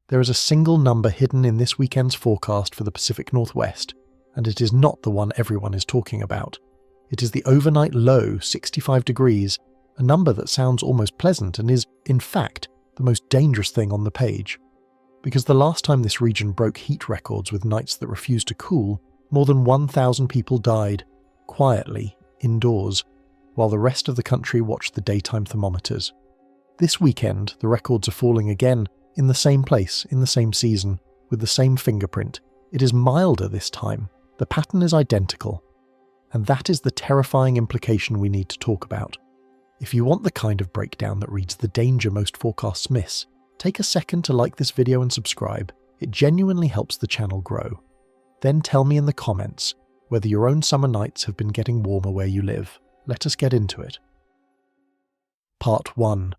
There is a single number hidden in this weekend's forecast for the Pacific Northwest, and it is not the one everyone is talking about. It is the overnight low, 65 degrees, a number that sounds almost pleasant and is, in fact, the most dangerous thing on the page. Because the last time this region broke heat records with nights that refused to cool, more than 1,000 people died, quietly, indoors, while the rest of the country watched the daytime thermometers. This weekend, the records are falling again, in the same place, in the same season, with the same fingerprint. It is milder this time. The pattern is identical. And that is the terrifying implication we need to talk about. If you want the kind of breakdown that reads the danger most forecasts miss, take a second to like this video and subscribe. It genuinely helps the channel grow. Then tell me in the comments whether your own summer nights have been getting warmer where you live. Let us get into it. Part 1.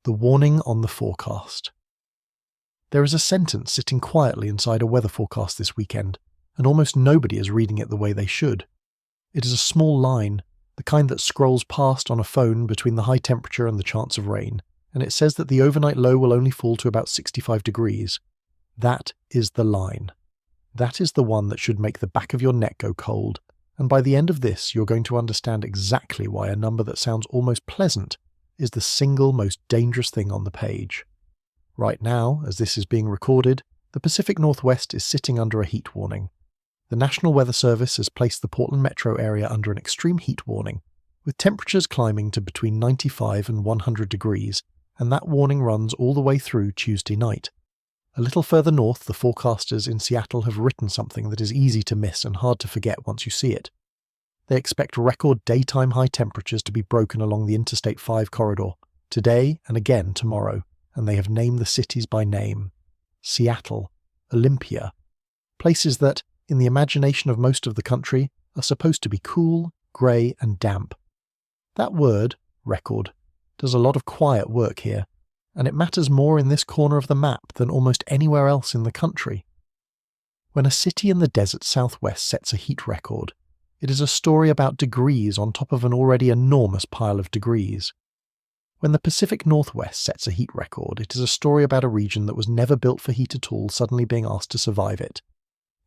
The warning on the forecast. There is a sentence sitting quietly inside a weather forecast this weekend, and almost nobody is reading it the way they should. It is a small line, the kind that scrolls past on a phone between the high temperature and the chance of rain, and it says that the overnight low will only fall to about 65 degrees. That is the line. That is the one that should make the back of your neck go cold, and by the end of this you're going to understand exactly why a number that sounds almost pleasant is the single most dangerous thing on the page. Right now, as this is being recorded, the Pacific Northwest is sitting under a heat warning. The National Weather Service has placed the Portland metro area under an extreme heat warning, with temperatures climbing to between 95 and 100 degrees, and that warning runs all the way through Tuesday night. A little further north, the forecasters in Seattle have written something that is easy to miss and hard to forget once you see it. They expect record daytime high temperatures to be broken along the Interstate 5 corridor, today and again tomorrow, and they have named the cities by name. Seattle, Olympia, places that, in the imagination of most of the country, are supposed to be cool, grey and damp. That word, record, does a lot of quiet work here, and it matters more in this corner of the map than almost anywhere else in the country. When a city in the desert southwest sets a heat record, it is a story about degrees on top of an already enormous pile of degrees. When the Pacific Northwest sets a heat record, it is a story about a region that was never built for heat at all suddenly being asked to survive it.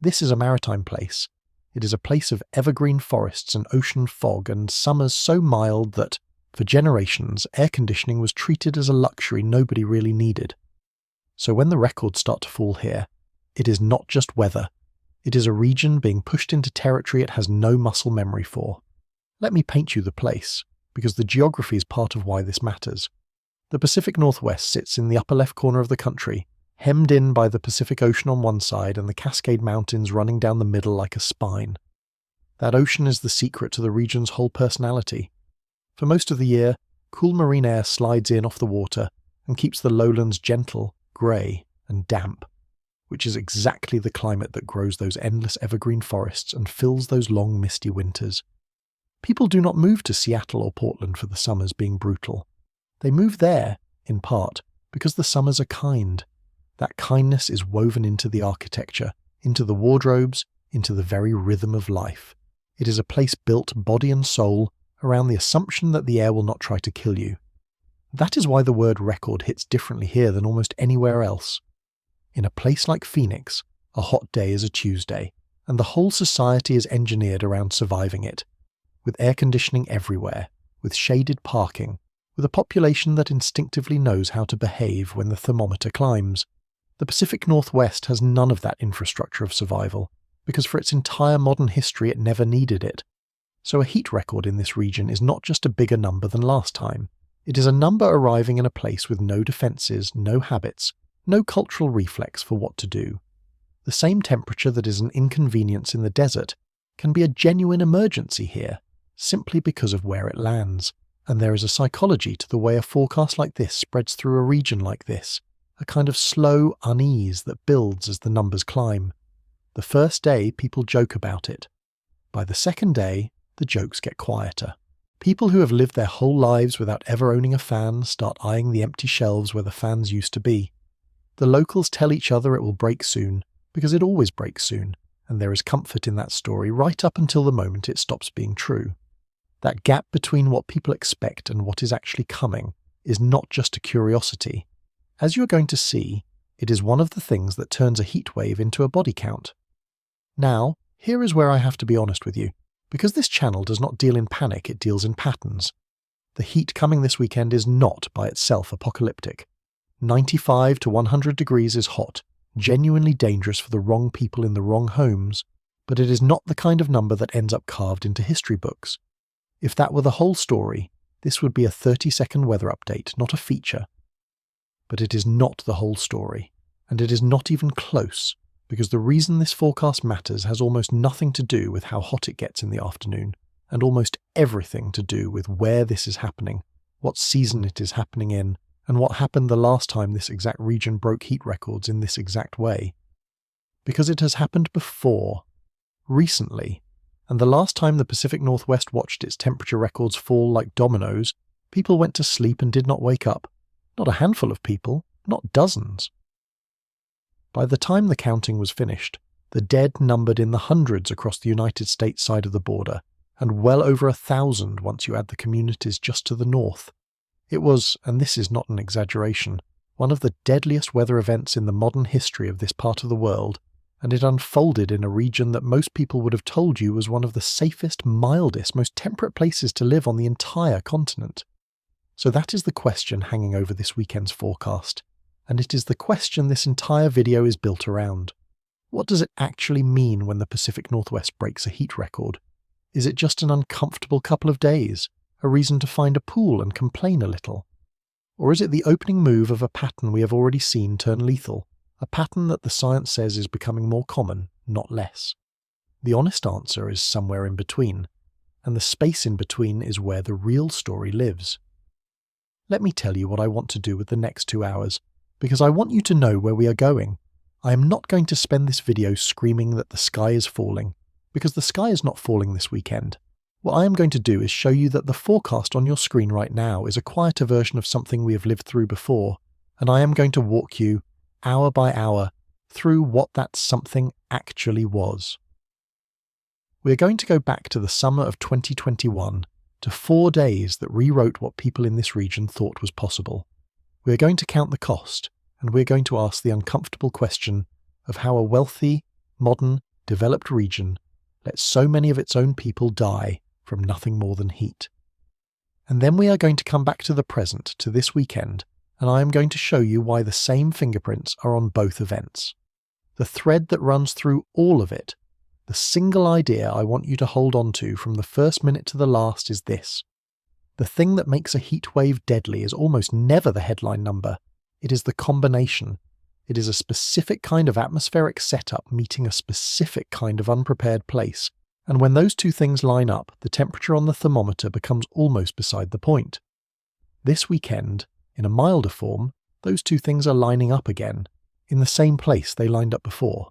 This is a maritime place. It is a place of evergreen forests and ocean fog and summers so mild that, for generations, air conditioning was treated as a luxury nobody really needed. So when the records start to fall here, it is not just weather. It is a region being pushed into territory it has no muscle memory for. Let me paint you the place, because the geography is part of why this matters. The Pacific Northwest sits in the upper left corner of the country, hemmed in by the Pacific Ocean on one side and the Cascade Mountains running down the middle like a spine. That ocean is the secret to the region's whole personality. For most of the year, cool marine air slides in off the water and keeps the lowlands gentle, grey and damp, which is exactly the climate that grows those endless evergreen forests and fills those long misty winters. People do not move to Seattle or Portland for the summers being brutal. They move there, in part, because the summers are kind. That kindness is woven into the architecture, into the wardrobes, into the very rhythm of life. It is a place built body and soul around the assumption that the air will not try to kill you. That is why the word record hits differently here than almost anywhere else. In a place like Phoenix, a hot day is a Tuesday, and the whole society is engineered around surviving it, with air conditioning everywhere, with shaded parking, with a population that instinctively knows how to behave when the thermometer climbs. The Pacific Northwest has none of that infrastructure of survival, because for its entire modern history it never needed it. So a heat record in this region is not just a bigger number than last time. It is a number arriving in a place with no defences, no habits, no cultural reflex for what to do. The same temperature that is an inconvenience in the desert can be a genuine emergency here, simply because of where it lands. And there is a psychology to the way a forecast like this spreads through a region like this, a kind of slow unease that builds as the numbers climb. The first day, people joke about it. By the second day, the jokes get quieter. People who have lived their whole lives without ever owning a fan start eyeing the empty shelves where the fans used to be. The locals tell each other it will break soon, because it always breaks soon, and there is comfort in that story right up until the moment it stops being true. That gap between what people expect and what is actually coming is not just a curiosity. As you are going to see, It is one of the things that turns a heat wave into a body count. Now, here is where I have to be honest with you. Because this channel does not deal in panic, it deals in patterns. The heat coming this weekend is not by itself apocalyptic. 95 to 100 degrees is hot, genuinely dangerous for the wrong people in the wrong homes, but it is not the kind of number that ends up carved into history books. If that were the whole story, this would be a 30-second weather update, not a feature. But it is not the whole story, and it is not even close, because the reason this forecast matters has almost nothing to do with how hot it gets in the afternoon, and almost everything to do with where this is happening, what season it is happening in, and what happened the last time this exact region broke heat records in this exact way. Because it has happened before, recently, and the last time the Pacific Northwest watched its temperature records fall like dominoes, people went to sleep and did not wake up. Not a handful of people, not dozens. By the time the counting was finished, the dead numbered in the hundreds across the United States side of the border, and well over 1,000 once you add the communities just to the north. It was, and this is not an exaggeration, one of the deadliest weather events in the modern history of this part of the world, and it unfolded in a region that most people would have told you was one of the safest, mildest, most temperate places to live on the entire continent. So that is the question hanging over this weekend's forecast, and it is the question this entire video is built around. What does it actually mean when the Pacific Northwest breaks a heat record? Is it just an uncomfortable couple of days, a reason to find a pool and complain a little? Or is it the opening move of a pattern we have already seen turn lethal, a pattern that the science says is becoming more common, not less? The honest answer is somewhere in between, and the space in between is where the real story lives. Let me tell you what I want to do with the next 2 hours, because I want you to know where we are going. I am not going to spend this video screaming that the sky is falling, because the sky is not falling this weekend. What I am going to do is show you that the forecast on your screen right now is a quieter version of something we have lived through before, and I am going to walk you, hour by hour, through what that something actually was. We are going to go back to the summer of 2021, to 4 days that rewrote what people in this region thought was possible. We are going to count the cost, and we are going to ask the uncomfortable question of how a wealthy, modern, developed region let so many of its own people die from nothing more than heat. And then we are going to come back to the present, to this weekend, and I am going to show you why the same fingerprints are on both events. The thread that runs through all of it, the single idea I want you to hold on to from the first minute to the last is this. The thing that makes a heat wave deadly is almost never the headline number. It is the combination. It is a specific kind of atmospheric setup meeting a specific kind of unprepared place, and when those two things line up, the temperature on the thermometer becomes almost beside the point. This weekend, in a milder form, those two things are lining up again, in the same place they lined up before.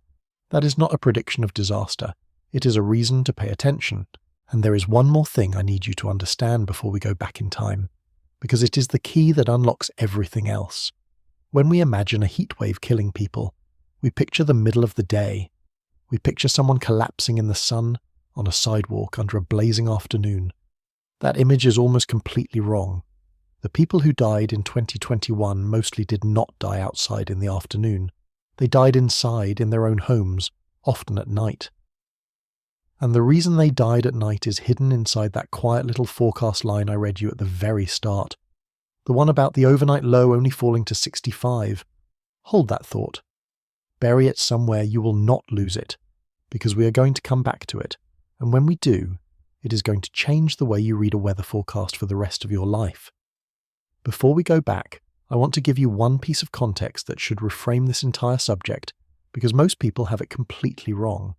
That is not a prediction of disaster. It is a reason to pay attention. And there is one more thing I need you to understand before we go back in time, because it is the key that unlocks everything else. When we imagine a heatwave killing people, we picture the middle of the day. We picture someone collapsing in the sun on a sidewalk under a blazing afternoon. That image is almost completely wrong. The people who died in 2021 mostly did not die outside in the afternoon. They died inside in their own homes, often at night. And the reason they died at night is hidden inside that quiet little forecast line I read you at the very start. The one about the overnight low only falling to 65. Hold that thought. Bury it somewhere you will not lose it, because we are going to come back to it, and when we do, it is going to change the way you read a weather forecast for the rest of your life. Before we go back, I want to give you one piece of context that should reframe this entire subject, because most people have it completely wrong.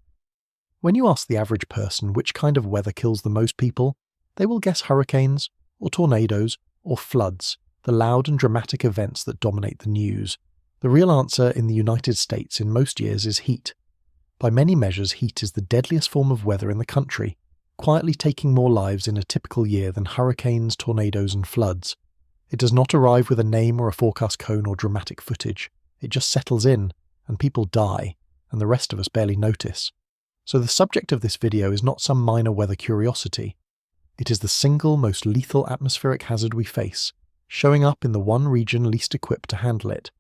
When you ask the average person which kind of weather kills the most people, they will guess hurricanes, or tornadoes, or floods, the loud and dramatic events that dominate the news. The real answer in the United States in most years is heat. By many measures, heat is the deadliest form of weather in the country, quietly taking more lives in a typical year than hurricanes, tornadoes, and floods. It does not arrive with a name or a forecast cone or dramatic footage. It just settles in, and people die, and the rest of us barely notice. So the subject of this video is not some minor weather curiosity. It is the single most lethal atmospheric hazard we face, showing up in the one region least equipped to handle it.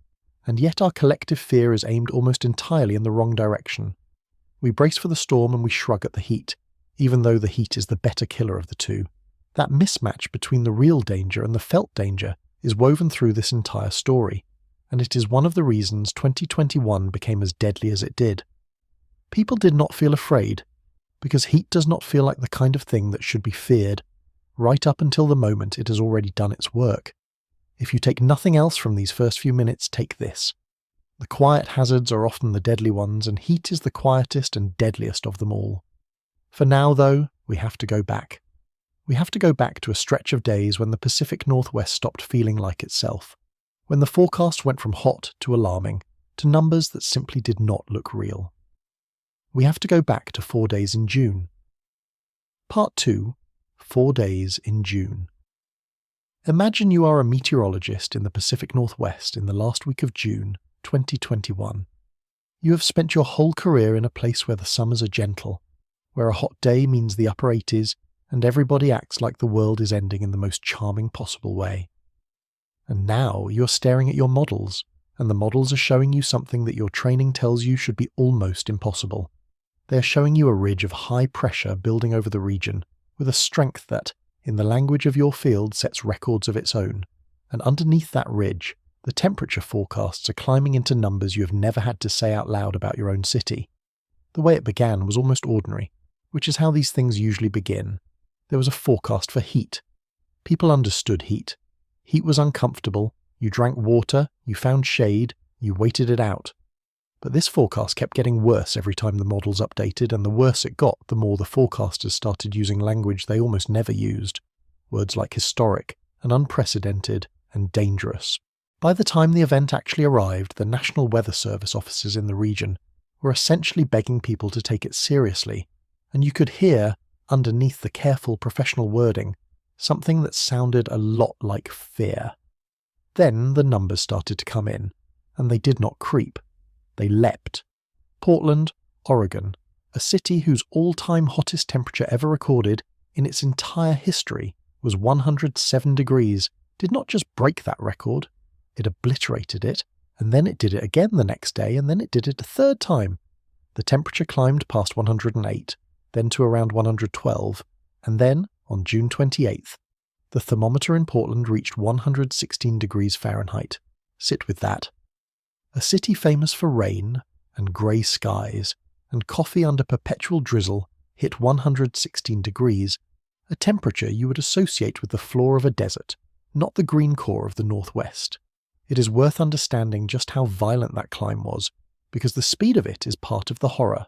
and yet our collective fear is aimed almost entirely in the wrong direction. We brace for the storm and we shrug at the heat, even though the heat is the better killer of the two. That mismatch between the real danger and the felt danger is woven through this entire story, and it is one of the reasons 2021 became as deadly as it did. People did not feel afraid, because heat does not feel like the kind of thing that should be feared, right up until the moment it has already done its work. If you take nothing else from these first few minutes, take this. The quiet hazards are often the deadly ones, and heat is the quietest and deadliest of them all. For now, though, we have to go back. We have to go back to a stretch of days when the Pacific Northwest stopped feeling like itself, when the forecast went from hot to alarming, to numbers that simply did not look real. We have to go back to 4 days in June. Part 2, 4 days in June. Imagine you are a meteorologist in the Pacific Northwest in the last week of June, 2021. You have spent your whole career in a place where the summers are gentle, where a hot day means the upper 80s, and everybody acts like the world is ending in the most charming possible way. And now you're staring at your models, and the models are showing you something that your training tells you should be almost impossible. They are showing you a ridge of high pressure building over the region, with a strength that, in the language of your field, sets records of its own. And underneath that ridge, the temperature forecasts are climbing into numbers you have never had to say out loud about your own city. The way it began was almost ordinary, which is how these things usually begin. There was a forecast for heat. People understood heat. Heat was uncomfortable. You drank water, you found shade, you waited it out. But this forecast kept getting worse every time the models updated, and the worse it got, the more the forecasters started using language they almost never used. Words like historic and unprecedented and dangerous. By the time the event actually arrived, the National Weather Service officers in the region were essentially begging people to take it seriously, and you could hear, underneath the careful professional wording, something that sounded a lot like fear. Then the numbers started to come in, and they did not creep. They leapt. Portland, Oregon, a city whose all-time hottest temperature ever recorded in its entire history was 107 degrees, did not just break that record, it obliterated it, and then it did it again the next day, and then it did it a third time. The temperature climbed past 108, then to around 112, and then, on June 28th, the thermometer in Portland reached 116 degrees Fahrenheit. Sit with that. A city famous for rain and grey skies and coffee under perpetual drizzle hit 116 degrees, a temperature you would associate with the floor of a desert, not the green core of the Northwest. It is worth understanding just how violent that climb was, because the speed of it is part of the horror.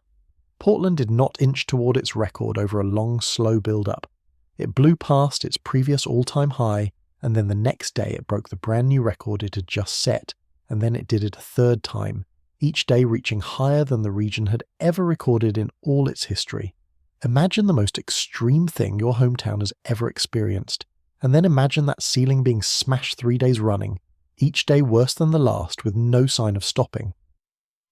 Portland did not inch toward its record over a long, slow build-up. It blew past its previous all-time high, and then the next day it broke the brand new record it had just set, and then it did it a third time, each day reaching higher than the region had ever recorded in all its history. Imagine the most extreme thing your hometown has ever experienced, and then imagine that ceiling being smashed 3 days running, each day worse than the last with no sign of stopping.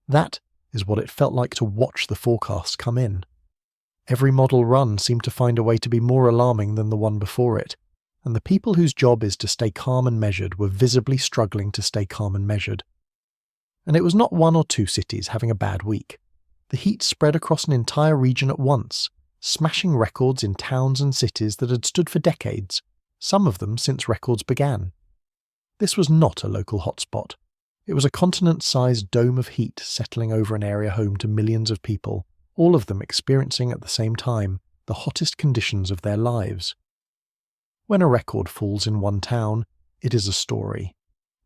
That is what it felt like to watch the forecasts come in. Every model run seemed to find a way to be more alarming than the one before it, and the people whose job is to stay calm and measured were visibly struggling to stay calm and measured. And it was not 1 or 2 cities having a bad week. The heat spread across an entire region at once, smashing records in towns and cities that had stood for decades, some of them since records began. This was not a local hotspot. It was a continent-sized dome of heat settling over an area home to millions of people, all of them experiencing at the same time the hottest conditions of their lives. When a record falls in one town, it is a story.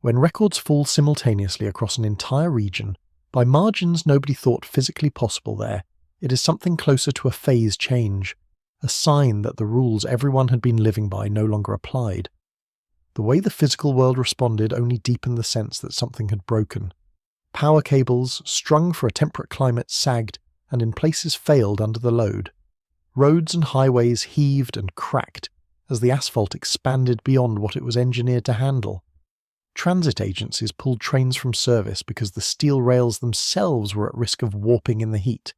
When records fall simultaneously across an entire region, by margins nobody thought physically possible there, it is something closer to a phase change, a sign that the rules everyone had been living by no longer applied. The way the physical world responded only deepened the sense that something had broken. Power cables, strung for a temperate climate, sagged and in places failed under the load. Roads and highways heaved and cracked as the asphalt expanded beyond what it was engineered to handle. Transit agencies pulled trains from service because the steel rails themselves were at risk of warping in the heat.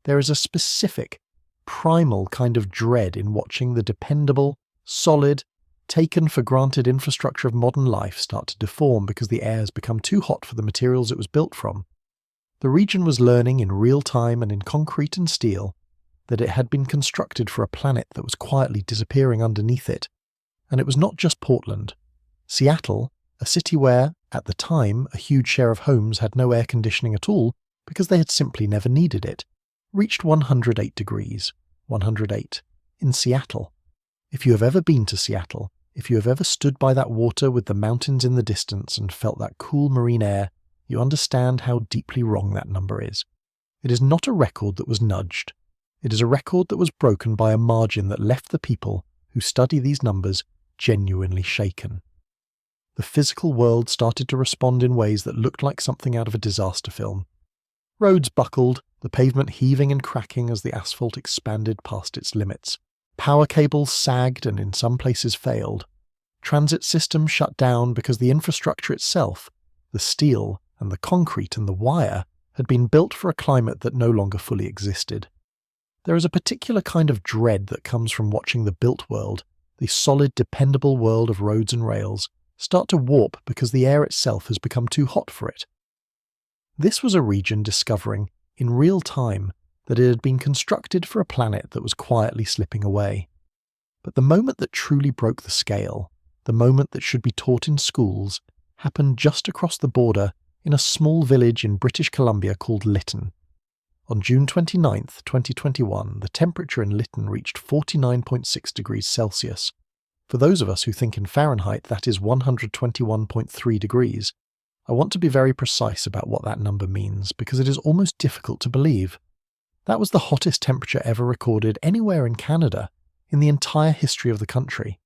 There is a specific, primal kind of dread in watching the dependable, solid, taken for granted infrastructure of modern life start to deform because the air has become too hot for the materials it was built from. The region was learning in real time and in concrete and steel that it had been constructed for a planet that was quietly disappearing underneath it. And it was not just Portland. Seattle, a city where, at the time, a huge share of homes had no air conditioning at all because they had simply never needed it, reached 108 degrees, 108, in Seattle. If you have ever been to Seattle, if you have ever stood by that water with the mountains in the distance and felt that cool marine air, you understand how deeply wrong that number is. It is not a record that was nudged. It is a record that was broken by a margin that left the people who study these numbers genuinely shaken. The physical world started to respond in ways that looked like something out of a disaster film. Roads buckled, the pavement heaving and cracking as the asphalt expanded past its limits. Power cables sagged and in some places failed. Transit systems shut down because the infrastructure itself, the steel and the concrete and the wire, had been built for a climate that no longer fully existed. There is a particular kind of dread that comes from watching the built world, the solid, dependable world of roads and rails, start to warp because the air itself has become too hot for it. This was a region discovering, in real time, that it had been constructed for a planet that was quietly slipping away. But the moment that truly broke the scale, the moment that should be taught in schools, happened just across the border in a small village in British Columbia called Lytton. On June 29, 2021, the temperature in Lytton reached 49.6 degrees Celsius. For those of us who think in Fahrenheit, that is 121.3 degrees. I want to be very precise about what that number means because it is almost difficult to believe. That was the hottest temperature ever recorded anywhere in Canada, in the entire history of the country.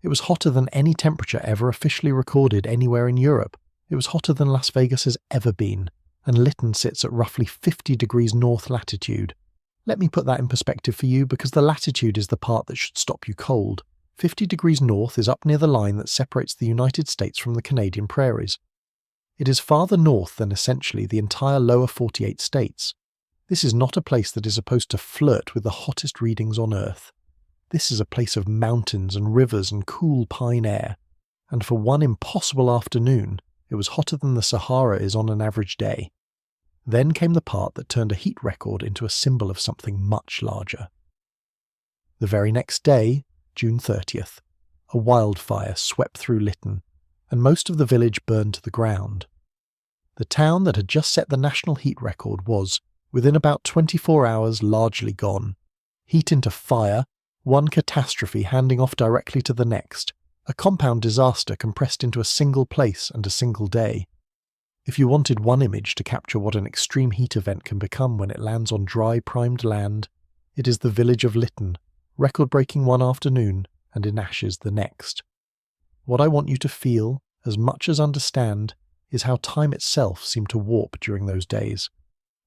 It was hotter than any temperature ever officially recorded anywhere in Europe. It was hotter than Las Vegas has ever been, and Lytton sits at roughly 50 degrees north latitude. Let me put that in perspective for you because the latitude is the part that should stop you cold. 50 degrees north is up near the line that separates the United States from the Canadian prairies. It is farther north than essentially the entire lower 48 states. This is not a place that is supposed to flirt with the hottest readings on Earth. This is a place of mountains and rivers and cool pine air. And for one impossible afternoon, it was hotter than the Sahara is on an average day. Then came the part that turned a heat record into a symbol of something much larger. The very next day, June 30th, a wildfire swept through Lytton, and most of the village burned to the ground. The town that had just set the national heat record was, within about 24 hours, largely gone. Heat into fire, one catastrophe handing off directly to the next, a compound disaster compressed into a single place and a single day. If you wanted one image to capture what an extreme heat event can become when it lands on dry, primed land, it is the village of Lytton, record-breaking one afternoon and in ashes the next. What I want you to feel, as much as understand, is how time itself seemed to warp during those days.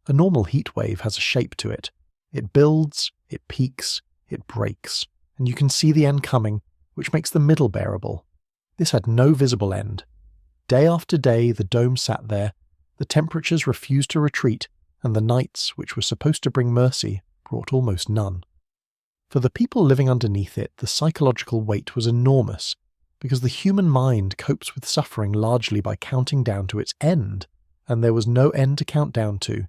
A normal heat wave has a shape to it. It builds, it peaks, it breaks, and you can see the end coming, which makes the middle bearable. This had no visible end. Day after day the dome sat there, the temperatures refused to retreat, and the nights, which were supposed to bring mercy, brought almost none. For the people living underneath it, the psychological weight was enormous, because the human mind copes with suffering largely by counting down to its end, and there was no end to count down to.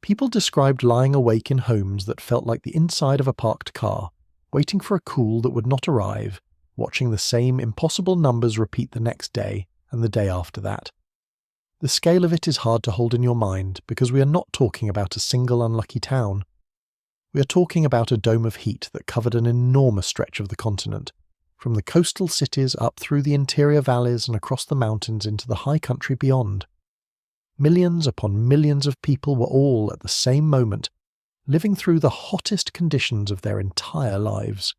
People described lying awake in homes that felt like the inside of a parked car, waiting for a cool that would not arrive, watching the same impossible numbers repeat the next day and the day after that. The scale of it is hard to hold in your mind because we are not talking about a single unlucky town. We are talking about a dome of heat that covered an enormous stretch of the continent, from the coastal cities up through the interior valleys and across the mountains into the high country beyond. Millions upon millions of people were all, at the same moment, living through the hottest conditions of their entire lives.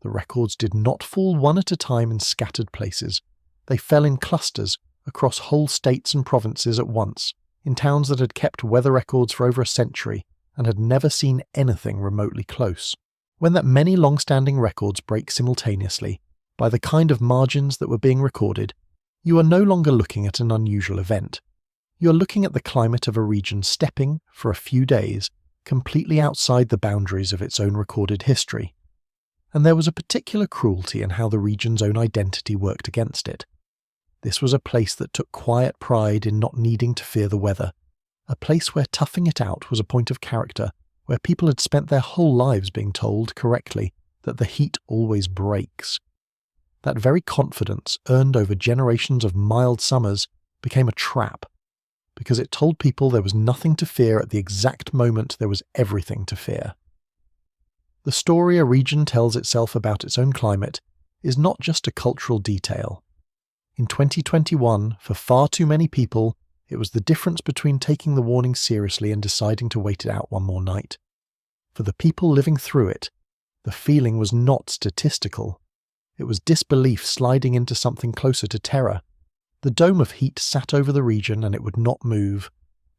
The records did not fall one at a time in scattered places. They fell in clusters across whole states and provinces at once, in towns that had kept weather records for over a century and had never seen anything remotely close. When that many long-standing records break simultaneously, by the kind of margins that were being recorded, you are no longer looking at an unusual event. You are looking at the climate of a region stepping, for a few days, completely outside the boundaries of its own recorded history. and there was a particular cruelty in how the region's own identity worked against it. This was a place that took quiet pride in not needing to fear the weather, a place where toughing it out was a point of character, where people had spent their whole lives being told, correctly, that the heat always breaks. That very confidence, earned over generations of mild summers, became a trap, because it told people there was nothing to fear at the exact moment there was everything to fear. The story a region tells itself about its own climate is not just a cultural detail. In 2021, for far too many people, it was the difference between taking the warning seriously and deciding to wait it out one more night. For the people living through it, the feeling was not statistical. It was disbelief sliding into something closer to terror. The dome of heat sat over the region and it would not move.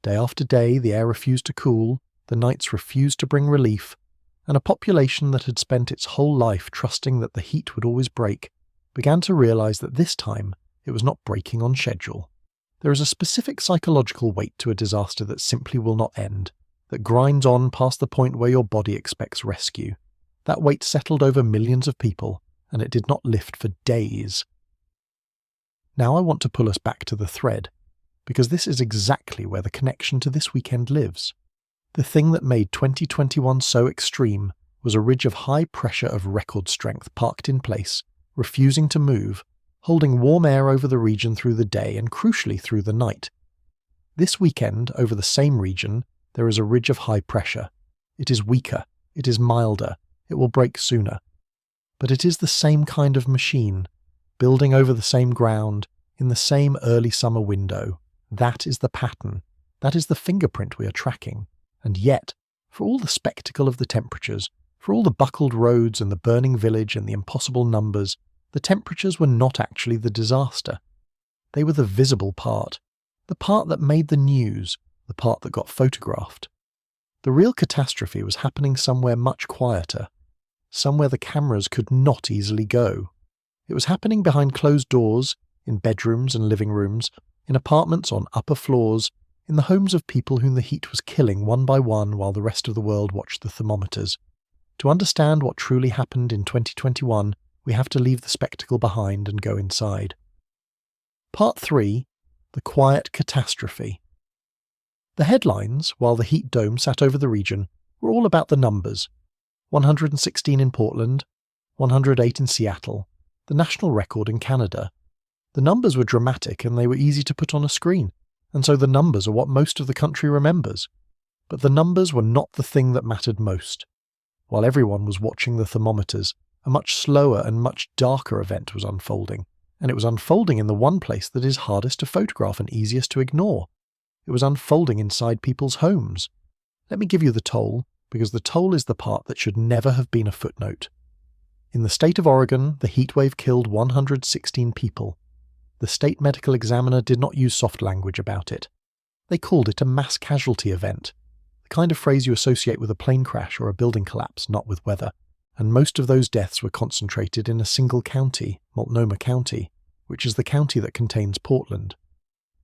Day after day, the air refused to cool, the nights refused to bring relief, and a population that had spent its whole life trusting that the heat would always break began to realize that this time it was not breaking on schedule. There is a specific psychological weight to a disaster that simply will not end, that grinds on past the point where your body expects rescue. That weight settled over millions of people, and it did not lift for days. Now I want to pull us back to the thread, because this is exactly where the connection to this weekend lives. The thing that made 2021 so extreme was a ridge of high pressure of record strength parked in place, refusing to move, holding warm air over the region through the day and crucially through the night. This weekend, over the same region, there is a ridge of high pressure. It is weaker, it is milder, it will break sooner. But it is the same kind of machine, building over the same ground, in the same early summer window. That is the pattern. That is the fingerprint we are tracking. And yet, for all the spectacle of the temperatures, for all the buckled roads and the burning village and the impossible numbers, the temperatures were not actually the disaster. They were the visible part, the part that made the news, the part that got photographed. The real catastrophe was happening somewhere much quieter, somewhere the cameras could not easily go. It was happening behind closed doors, in bedrooms and living rooms, in apartments on upper floors, in the homes of people whom the heat was killing one by one while the rest of the world watched the thermometers. To understand what truly happened in 2021, we have to leave the spectacle behind and go inside. Part 3. The Quiet Catastrophe. The headlines, while the heat dome sat over the region, were all about the numbers. 116 in Portland, 108 in Seattle, the national record in Canada. The numbers were dramatic and they were easy to put on a screen, and so the numbers are what most of the country remembers. But the numbers were not the thing that mattered most. While everyone was watching the thermometers, a much slower and much darker event was unfolding, and it was unfolding in the one place that is hardest to photograph and easiest to ignore. It was unfolding inside people's homes. Let me give you the toll, because the toll is the part that should never have been a footnote. In the state of Oregon, the heatwave killed 116 people. The state medical examiner did not use soft language about it. They called it a mass casualty event, the kind of phrase you associate with a plane crash or a building collapse, not with weather. And most of those deaths were concentrated in a single county, Multnomah County, which is the county that contains Portland.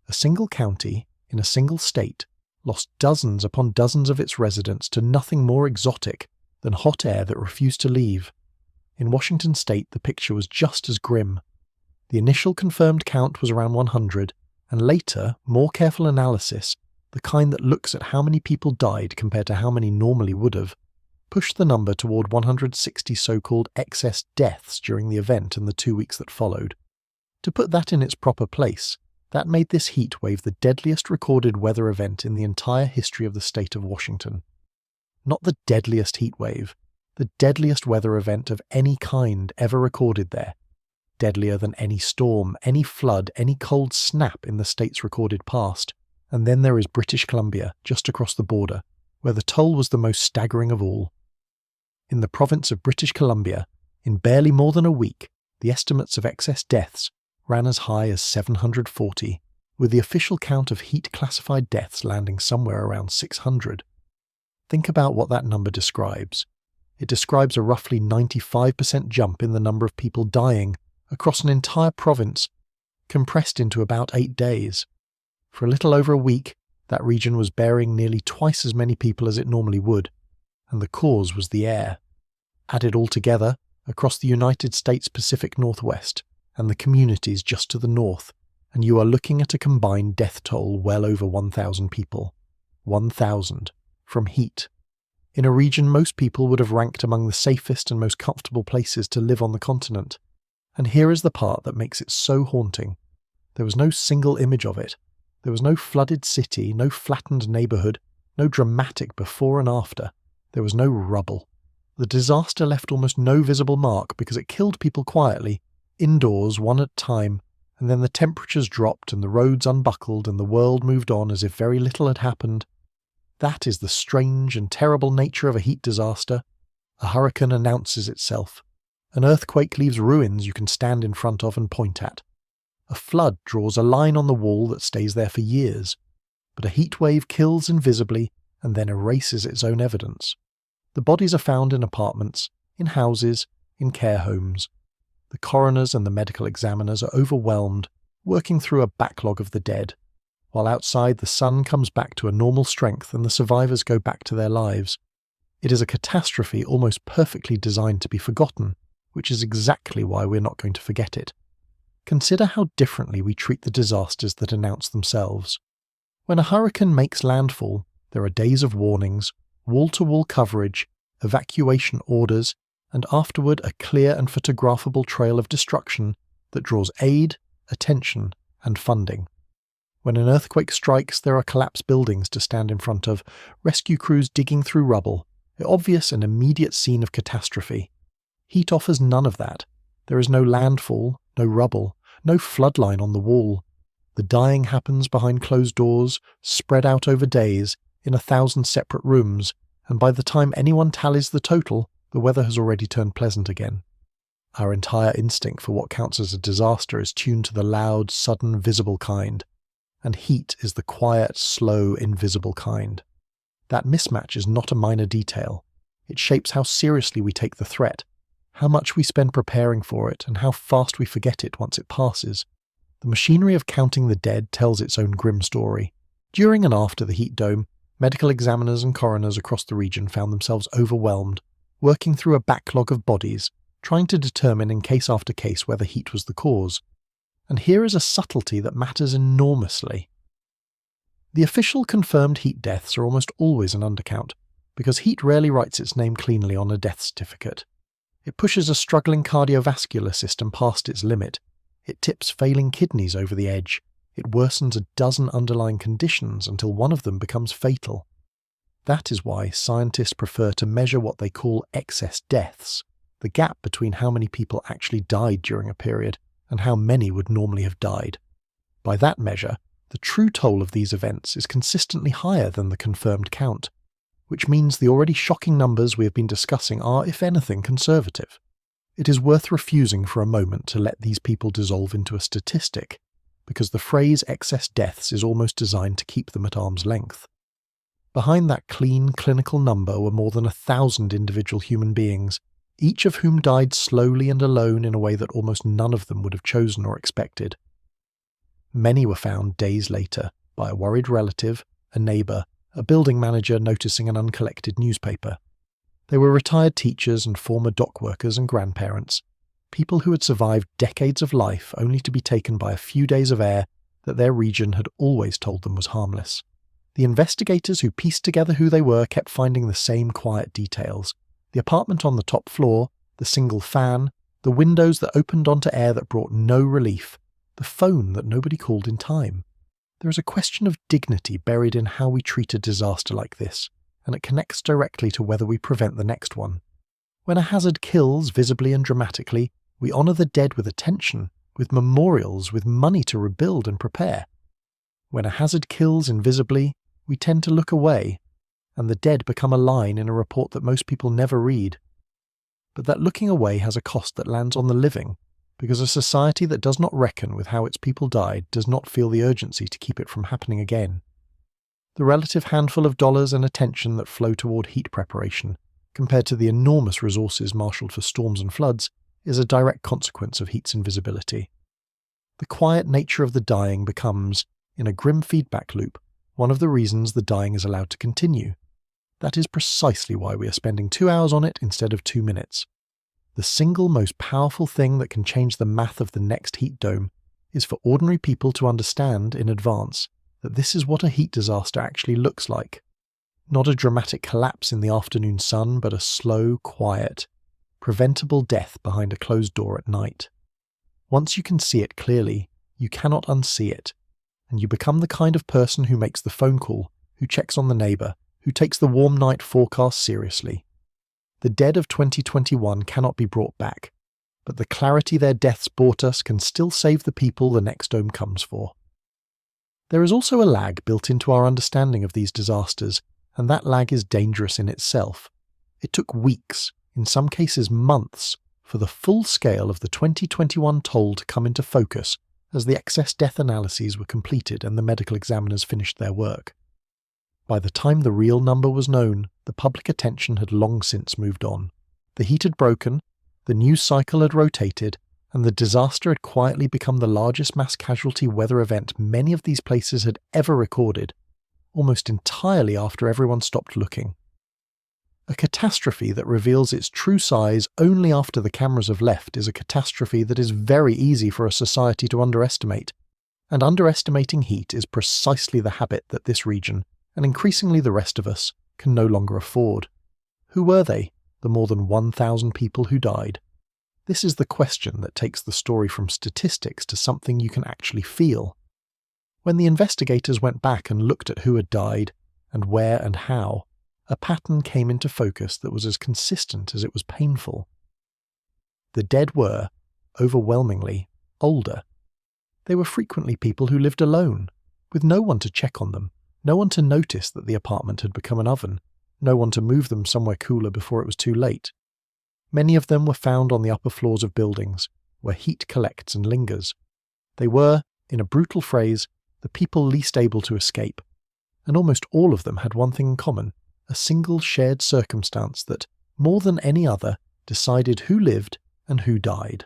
A single county, in a single state, lost dozens upon dozens of its residents to nothing more exotic than hot air that refused to leave. In Washington state, the picture was just as grim. The initial confirmed count was around 100, and later, more careful analysis, the kind that looks at how many people died compared to how many normally would have, pushed the number toward 160 so-called excess deaths during the event and the 2 weeks that followed. To put that in its proper place, that made this heat wave the deadliest recorded weather event in the entire history of the state of Washington. Not the deadliest heat wave, the deadliest weather event of any kind ever recorded there. Deadlier than any storm, any flood, any cold snap in the state's recorded past. And then there is British Columbia, just across the border, where the toll was the most staggering of all. In the province of British Columbia, in barely more than a week, the estimates of excess deaths ran as high as 740, with the official count of heat-classified deaths landing somewhere around 600. Think about what that number describes. It describes a roughly 95% jump in the number of people dying across an entire province, compressed into about 8 days. For a little over a week, that region was burying nearly twice as many people as it normally would, and the cause was the air. Added all together, across the United States Pacific Northwest and the communities just to the north, and you are looking at a combined death toll well over 1,000 people. 1,000 from heat. In a region most people would have ranked among the safest and most comfortable places to live on the continent. And here is the part that makes it so haunting. There was no single image of it. There was no flooded city, no flattened neighbourhood, no dramatic before and after. There was no rubble. The disaster left almost no visible mark because it killed people quietly, indoors one at a time, and then the temperatures dropped and the roads unbuckled and the world moved on as if very little had happened. That is the strange and terrible nature of a heat disaster. A hurricane announces itself. An earthquake leaves ruins you can stand in front of and point at. A flood draws a line on the wall that stays there for years. But a heat wave kills invisibly and then erases its own evidence. The bodies are found in apartments, in houses, in care homes. The coroners and the medical examiners are overwhelmed, working through a backlog of the dead, while outside the sun comes back to a normal strength and the survivors go back to their lives. It is a catastrophe almost perfectly designed to be forgotten, which is exactly why we're not going to forget it. Consider how differently we treat the disasters that announce themselves. When a hurricane makes landfall, there are days of warnings, wall-to-wall coverage, evacuation orders, and afterward a clear and photographable trail of destruction that draws aid, attention, and funding. When an earthquake strikes, there are collapsed buildings to stand in front of, rescue crews digging through rubble, an obvious and immediate scene of catastrophe. Heat offers none of that. There is no landfall, no rubble, no floodline on the wall. The dying happens behind closed doors, spread out over days, in 1,000 separate rooms, and by the time anyone tallies the total, the weather has already turned pleasant again. Our entire instinct for what counts as a disaster is tuned to the loud, sudden, visible kind, and heat is the quiet, slow, invisible kind. That mismatch is not a minor detail. It shapes how seriously we take the threat, how much we spend preparing for it, and how fast we forget it once it passes. The machinery of counting the dead tells its own grim story. During and after the heat dome, medical examiners and coroners across the region found themselves overwhelmed, working through a backlog of bodies, trying to determine in case after case whether heat was the cause. And here is a subtlety that matters enormously. The official confirmed heat deaths are almost always an undercount, because heat rarely writes its name cleanly on a death certificate. It pushes a struggling cardiovascular system past its limit. It tips failing kidneys over the edge. It worsens a dozen underlying conditions until one of them becomes fatal. That is why scientists prefer to measure what they call excess deaths, the gap between how many people actually died during a period and how many would normally have died. By that measure, the true toll of these events is consistently higher than the confirmed count, which means the already shocking numbers we have been discussing are, if anything, conservative. It is worth refusing for a moment to let these people dissolve into a statistic, because the phrase excess deaths is almost designed to keep them at arm's length. Behind that clean, clinical number were more than 1,000 individual human beings, each of whom died slowly and alone in a way that almost none of them would have chosen or expected. Many were found days later by a worried relative, a neighbour, a building manager noticing an uncollected newspaper. They were retired teachers and former dock workers and grandparents, people who had survived decades of life only to be taken by a few days of air that their region had always told them was harmless. The investigators who pieced together who they were kept finding the same quiet details. The apartment on the top floor, the single fan, the windows that opened onto air that brought no relief, the phone that nobody called in time. There is a question of dignity buried in how we treat a disaster like this, and it connects directly to whether we prevent the next one. When a hazard kills visibly and dramatically, we honour the dead with attention, with memorials, with money to rebuild and prepare. When a hazard kills invisibly, we tend to look away, and the dead become a line in a report that most people never read. But that looking away has a cost that lands on the living, because a society that does not reckon with how its people died does not feel the urgency to keep it from happening again. The relative handful of dollars and attention that flow toward heat preparation, compared to the enormous resources marshalled for storms and floods, is a direct consequence of heat's invisibility. The quiet nature of the dying becomes, in a grim feedback loop, one of the reasons the dying is allowed to continue. That is precisely why we are spending 2 hours on it instead of 2 minutes. The single most powerful thing that can change the math of the next heat dome is for ordinary people to understand in advance that this is what a heat disaster actually looks like. Not a dramatic collapse in the afternoon sun, but a slow, quiet, preventable death behind a closed door at night. Once you can see it clearly, you cannot unsee it, and you become the kind of person who makes the phone call, who checks on the neighbour, who takes the warm night forecast seriously. The dead of 2021 cannot be brought back, but the clarity their deaths brought us can still save the people the next dome comes for. There is also a lag built into our understanding of these disasters, and that lag is dangerous in itself. It took weeks, in some cases months, for the full scale of the 2021 toll to come into focus as the excess death analyses were completed and the medical examiners finished their work. By the time the real number was known, the public attention had long since moved on. The heat had broken, the news cycle had rotated, and the disaster had quietly become the largest mass casualty weather event many of these places had ever recorded, almost entirely after everyone stopped looking. A catastrophe that reveals its true size only after the cameras have left is a catastrophe that is very easy for a society to underestimate, and underestimating heat is precisely the habit that this region, and increasingly the rest of us, can no longer afford. Who were they, the more than 1,000 people who died? This is the question that takes the story from statistics to something you can actually feel. When the investigators went back and looked at who had died, and where and how, a pattern came into focus that was as consistent as it was painful. The dead were, overwhelmingly, older. They were frequently people who lived alone, with no one to check on them, no one to notice that the apartment had become an oven, no one to move them somewhere cooler before it was too late. Many of them were found on the upper floors of buildings, where heat collects and lingers. They were, in a brutal phrase, the people least able to escape, and almost all of them had one thing in common, a single shared circumstance that, more than any other, decided who lived and who died.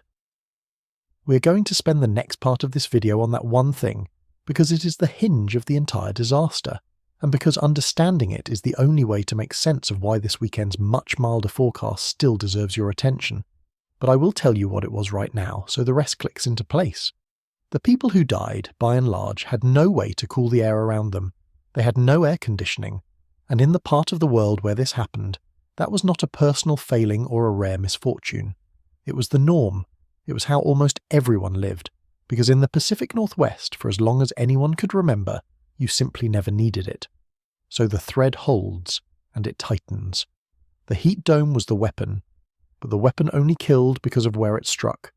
We are going to spend the next part of this video on that one thing, because it is the hinge of the entire disaster, and because understanding it is the only way to make sense of why this weekend's much milder forecast still deserves your attention. But I will tell you what it was right now, so the rest clicks into place. The people who died, by and large, had no way to cool the air around them. They had no air conditioning, and in the part of the world where this happened, that was not a personal failing or a rare misfortune. It was the norm. It was how almost everyone lived, because in the Pacific Northwest, for as long as anyone could remember, you simply never needed it. So the thread holds, and it tightens. The heat dome was the weapon, but the weapon only killed because of where it struck.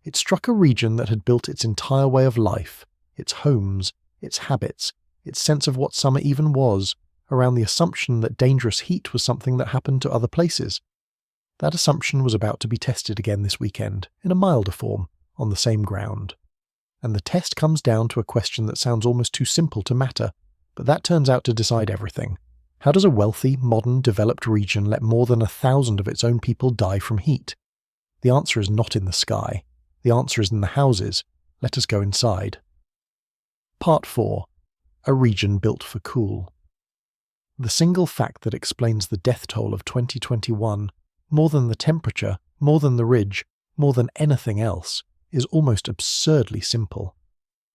It struck a region that had built its entire way of life, its homes, its habits, its sense of what summer even was, around the assumption that dangerous heat was something that happened to other places. That assumption was about to be tested again this weekend, in a milder form, on the same ground. And the test comes down to a question that sounds almost too simple to matter, but that turns out to decide everything. How does a wealthy, modern, developed region let more than 1,000 of its own people die from heat? The answer is not in the sky. The answer is in the houses. Let us go inside. Part 4. A region built for cool. The single fact that explains the death toll of 2021, more than the temperature, more than the ridge, more than anything else, is almost absurdly simple.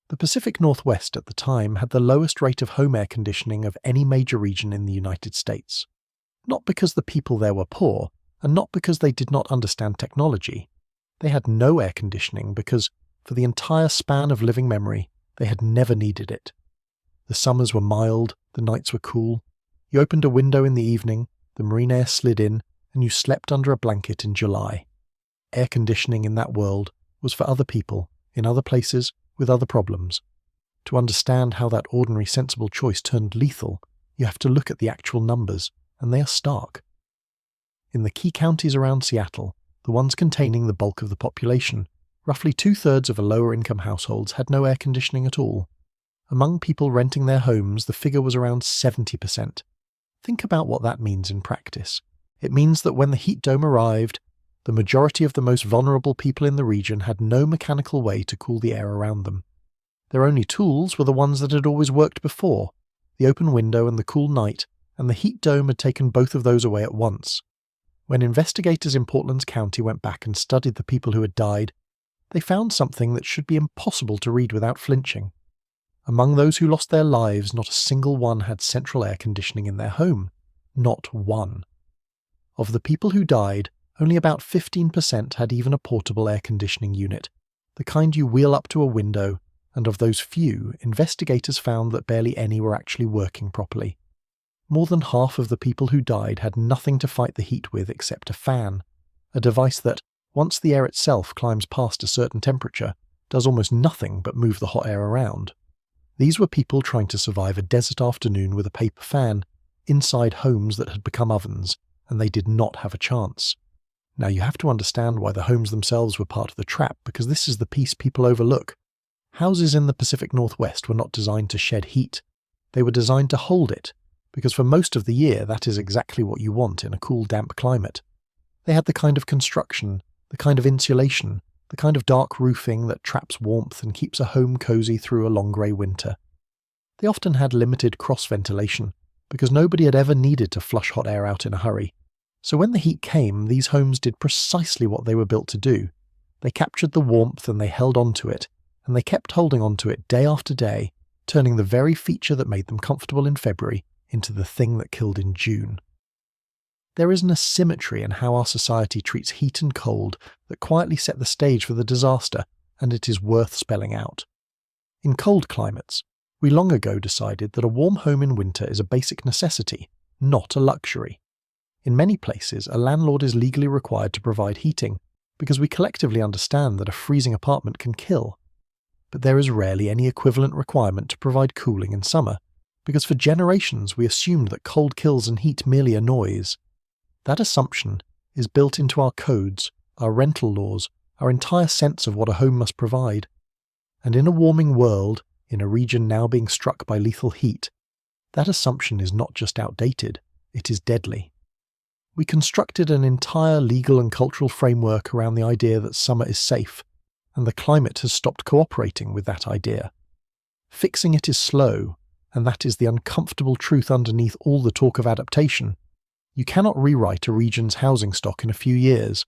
The Pacific Northwest at the time had the lowest rate of home air conditioning of any major region in the United States. Not because the people there were poor, and not because they did not understand technology. They had no air conditioning because, for the entire span of living memory, they had never needed it. The summers were mild, the nights were cool. You opened a window in the evening, the marine air slid in, and you slept under a blanket in July. Air conditioning in that world was for other people, in other places, with other problems. To understand how that ordinary sensible choice turned lethal, you have to look at the actual numbers, and they are stark. In the key counties around Seattle, the ones containing the bulk of the population, roughly 2/3 of lower-income households had no air conditioning at all. Among people renting their homes, the figure was around 70%. Think about what that means in practice. It means that when the heat dome arrived, the majority of the most vulnerable people in the region had no mechanical way to cool the air around them. Their only tools were the ones that had always worked before, the open window and the cool night, and the heat dome had taken both of those away at once. When investigators in Portland County went back and studied the people who had died, they found something that should be impossible to read without flinching. Among those who lost their lives, not a single one had central air conditioning in their home. Not one. Of the people who died, only about 15% had even a portable air conditioning unit, the kind you wheel up to a window, and of those few, investigators found that barely any were actually working properly. More than half of the people who died had nothing to fight the heat with except a fan, a device that, once the air itself climbs past a certain temperature, does almost nothing but move the hot air around. These were people trying to survive a desert afternoon with a paper fan, inside homes that had become ovens, and they did not have a chance. Now you have to understand why the homes themselves were part of the trap, because this is the piece people overlook. Houses in the Pacific Northwest were not designed to shed heat. They were designed to hold it, because for most of the year that is exactly what you want in a cool, damp climate. They had the kind of construction, the kind of insulation, the kind of dark roofing that traps warmth and keeps a home cozy through a long grey winter. They often had limited cross-ventilation, because nobody had ever needed to flush hot air out in a hurry. So when the heat came, these homes did precisely what they were built to do. They captured the warmth and they held on to it, and they kept holding on to it day after day, turning the very feature that made them comfortable in February into the thing that killed in June. There is an asymmetry in how our society treats heat and cold that quietly set the stage for the disaster, and it is worth spelling out. In cold climates, we long ago decided that a warm home in winter is a basic necessity, not a luxury. In many places, a landlord is legally required to provide heating, because we collectively understand that a freezing apartment can kill. But there is rarely any equivalent requirement to provide cooling in summer, because for generations we assumed that cold kills and heat merely annoys. That assumption is built into our codes, our rental laws, our entire sense of what a home must provide. And in a warming world, in a region now being struck by lethal heat, that assumption is not just outdated, it is deadly. We constructed an entire legal and cultural framework around the idea that summer is safe, and the climate has stopped cooperating with that idea. Fixing it is slow, and that is the uncomfortable truth underneath all the talk of adaptation. You cannot rewrite a region's housing stock in a few years.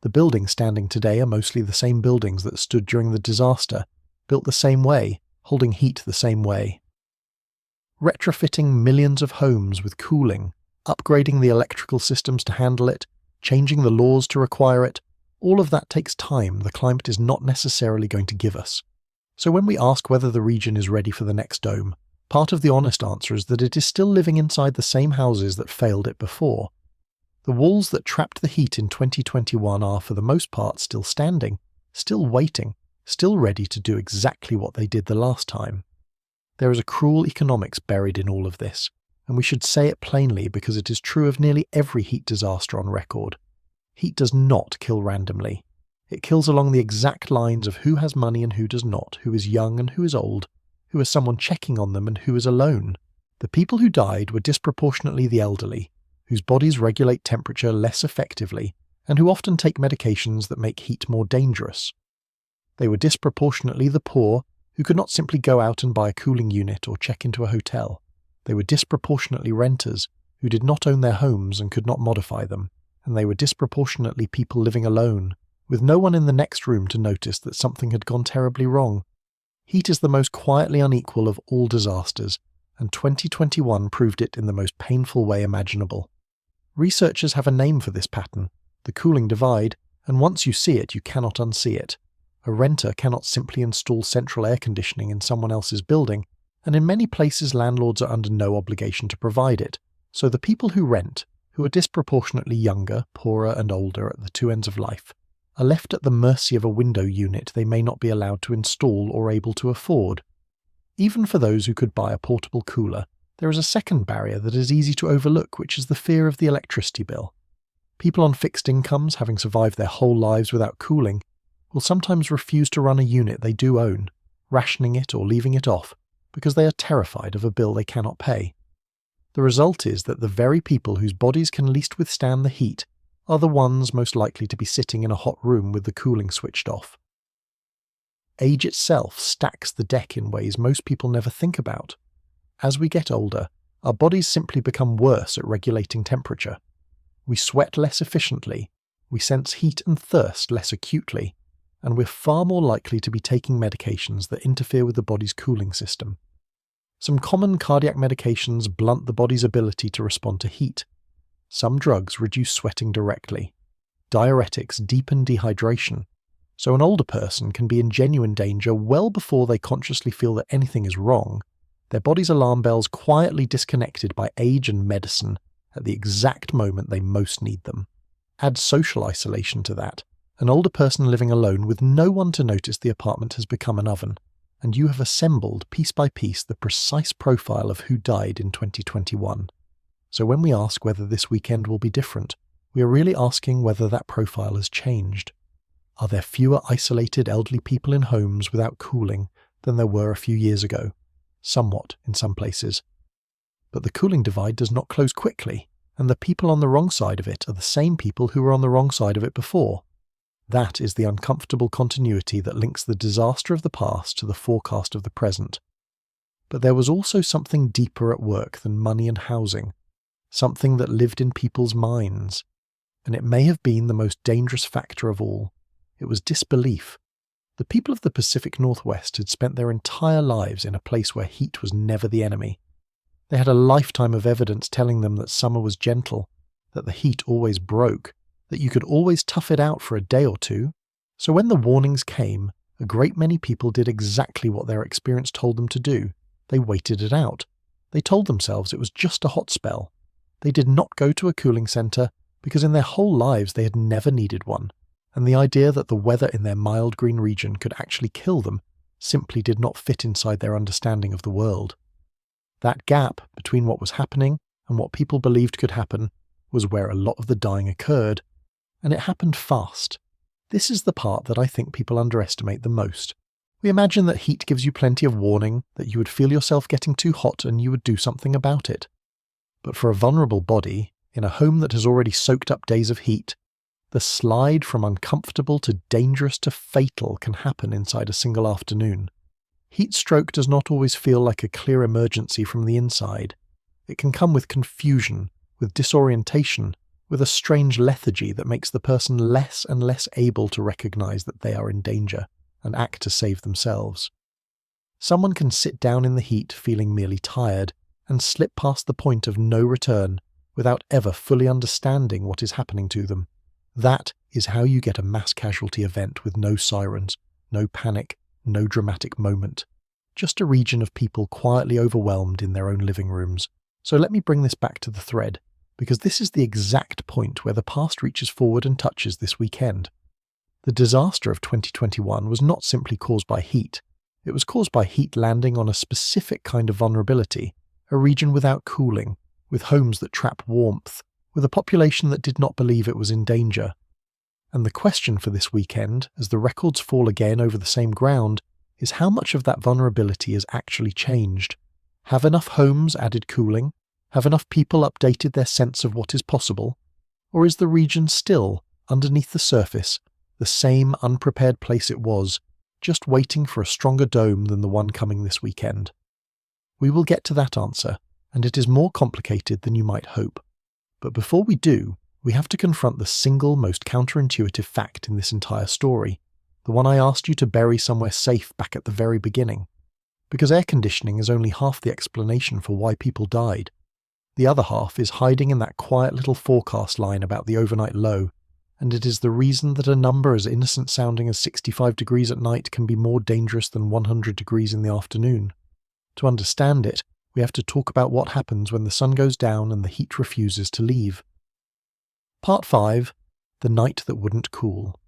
The buildings standing today are mostly the same buildings that stood during the disaster, built the same way, holding heat the same way. Retrofitting millions of homes with cooling, upgrading the electrical systems to handle it, changing the laws to require it, all of that takes time the climate is not necessarily going to give us. So when we ask whether the region is ready for the next dome, part of the honest answer is that it is still living inside the same houses that failed it before. The walls that trapped the heat in 2021 are, for the most part, still standing, still waiting, still ready to do exactly what they did the last time. There is a cruel economics buried in all of this, and we should say it plainly because it is true of nearly every heat disaster on record. Heat does not kill randomly. It kills along the exact lines of who has money and who does not, who is young and who is old, who has someone checking on them and who is alone. The people who died were disproportionately the elderly, whose bodies regulate temperature less effectively and who often take medications that make heat more dangerous. They were disproportionately the poor, who could not simply go out and buy a cooling unit or check into a hotel. They were disproportionately renters, who did not own their homes and could not modify them, and they were disproportionately people living alone, with no one in the next room to notice that something had gone terribly wrong. Heat is the most quietly unequal of all disasters, and 2021 proved it in the most painful way imaginable. Researchers have a name for this pattern, the cooling divide, and once you see it, you cannot unsee it. A renter cannot simply install central air conditioning in someone else's building, and in many places landlords are under no obligation to provide it. So the people who rent, who are disproportionately younger, poorer and older at the two ends of life, are left at the mercy of a window unit they may not be allowed to install or able to afford. Even for those who could buy a portable cooler, there is a second barrier that is easy to overlook, which is the fear of the electricity bill. People on fixed incomes, having survived their whole lives without cooling, will sometimes refuse to run a unit they do own, rationing it or leaving it off, because they are terrified of a bill they cannot pay. The result is that the very people whose bodies can least withstand the heat are the ones most likely to be sitting in a hot room with the cooling switched off. Age itself stacks the deck in ways most people never think about. As we get older, our bodies simply become worse at regulating temperature. We sweat less efficiently, we sense heat and thirst less acutely, and we're far more likely to be taking medications that interfere with the body's cooling system. Some common cardiac medications blunt the body's ability to respond to heat. Some drugs reduce sweating directly. Diuretics deepen dehydration, so an older person can be in genuine danger well before they consciously feel that anything is wrong. Their body's alarm bells quietly disconnected by age and medicine at the exact moment they most need them. Add social isolation to that. An older person living alone with no one to notice the apartment has become an oven, and you have assembled piece by piece the precise profile of who died in 2021. So when we ask whether this weekend will be different, we are really asking whether that profile has changed. Are there fewer isolated elderly people in homes without cooling than there were a few years ago? Somewhat in some places. But the cooling divide does not close quickly, and the people on the wrong side of it are the same people who were on the wrong side of it before. That is the uncomfortable continuity that links the disaster of the past to the forecast of the present. But there was also something deeper at work than money and housing, something that lived in people's minds, and it may have been the most dangerous factor of all. It was disbelief. The people of the Pacific Northwest had spent their entire lives in a place where heat was never the enemy. They had a lifetime of evidence telling them that summer was gentle, that the heat always broke, that you could always tough it out for a day or two. So when the warnings came, a great many people did exactly what their experience told them to do. They waited it out. They told themselves it was just a hot spell. They did not go to a cooling centre because in their whole lives they had never needed one, and the idea that the weather in their mild green region could actually kill them simply did not fit inside their understanding of the world. That gap between what was happening and what people believed could happen was where a lot of the dying occurred, and it happened fast. This is the part that I think people underestimate the most. We imagine that heat gives you plenty of warning, that you would feel yourself getting too hot and you would do something about it. But for a vulnerable body, in a home that has already soaked up days of heat, the slide from uncomfortable to dangerous to fatal can happen inside a single afternoon. Heat stroke does not always feel like a clear emergency from the inside. It can come with confusion, with disorientation, with a strange lethargy that makes the person less and less able to recognize that they are in danger and act to save themselves. Someone can sit down in the heat feeling merely tired and slip past the point of no return without ever fully understanding what is happening to them. That is how you get a mass casualty event with no sirens, no panic, no dramatic moment. Just a region of people quietly overwhelmed in their own living rooms. So let me bring this back to the thread, because this is the exact point where the past reaches forward and touches this weekend. The disaster of 2021 was not simply caused by heat. It was caused by heat landing on a specific kind of vulnerability, a region without cooling, with homes that trap warmth, with a population that did not believe it was in danger. And the question for this weekend, as the records fall again over the same ground, is how much of that vulnerability has actually changed? Have enough homes added cooling? Have enough people updated their sense of what is possible? Or is the region still, underneath the surface, the same unprepared place it was, just waiting for a stronger dome than the one coming this weekend? We will get to that answer, and it is more complicated than you might hope. But before we do, we have to confront the single most counterintuitive fact in this entire story, the one I asked you to bury somewhere safe back at the very beginning. Because air conditioning is only half the explanation for why people died. The other half is hiding in that quiet little forecast line about the overnight low, and it is the reason that a number as innocent sounding as 65 degrees at night can be more dangerous than 100 degrees in the afternoon. To understand it, we have to talk about what happens when the sun goes down and the heat refuses to leave. Part 5. The Night That Wouldn't Cool.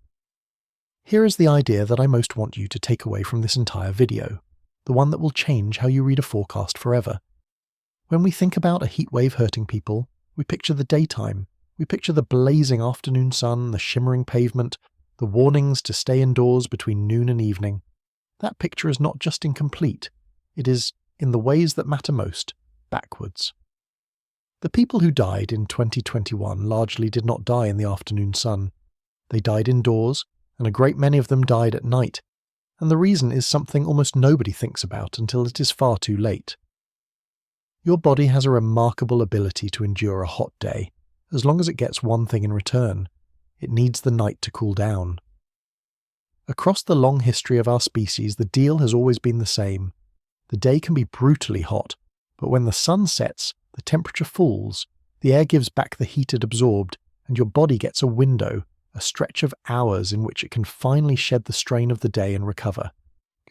Here is the idea that I most want you to take away from this entire video, the one that will change how you read a forecast forever. When we think about a heatwave hurting people, we picture the daytime. We picture the blazing afternoon sun, the shimmering pavement, the warnings to stay indoors between noon and evening. That picture is not just incomplete, it is, in the ways that matter most, backwards. The people who died in 2021 largely did not die in the afternoon sun. They died indoors, and a great many of them died at night, and the reason is something almost nobody thinks about until it is far too late. Your body has a remarkable ability to endure a hot day, as long as it gets one thing in return. It needs the night to cool down. Across the long history of our species, the deal has always been the same. The day can be brutally hot, but when the sun sets, the temperature falls, the air gives back the heat it absorbed, and your body gets a window, a stretch of hours in which it can finally shed the strain of the day and recover.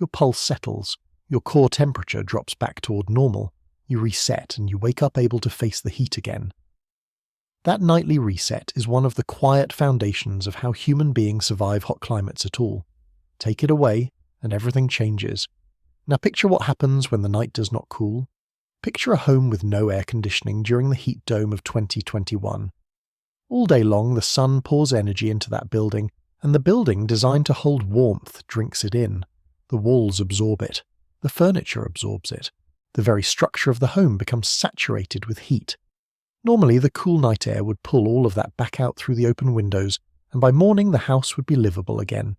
Your pulse settles, your core temperature drops back toward normal, you reset and you wake up able to face the heat again. That nightly reset is one of the quiet foundations of how human beings survive hot climates at all. Take it away, and everything changes. Now picture what happens when the night does not cool. Picture a home with no air conditioning during the heat dome of 2021. All day long the sun pours energy into that building, and the building designed to hold warmth drinks it in. The walls absorb it. The furniture absorbs it. The very structure of the home becomes saturated with heat. Normally the cool night air would pull all of that back out through the open windows, and by morning the house would be livable again.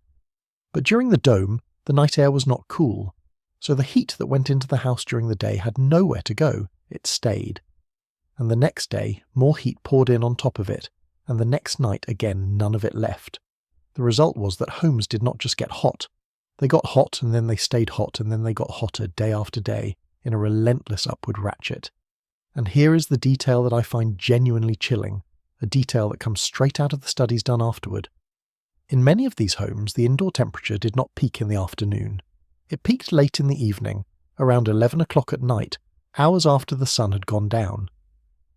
But during the dome, the night air was not cool, so the heat that went into the house during the day had nowhere to go, it stayed. And the next day, more heat poured in on top of it, and the next night again none of it left. The result was that homes did not just get hot. They got hot and then they stayed hot and then they got hotter day after day, in a relentless upward ratchet. And here is the detail that I find genuinely chilling, a detail that comes straight out of the studies done afterward. In many of these homes, the indoor temperature did not peak in the afternoon. It peaked late in the evening, around 11 o'clock at night, hours after the sun had gone down.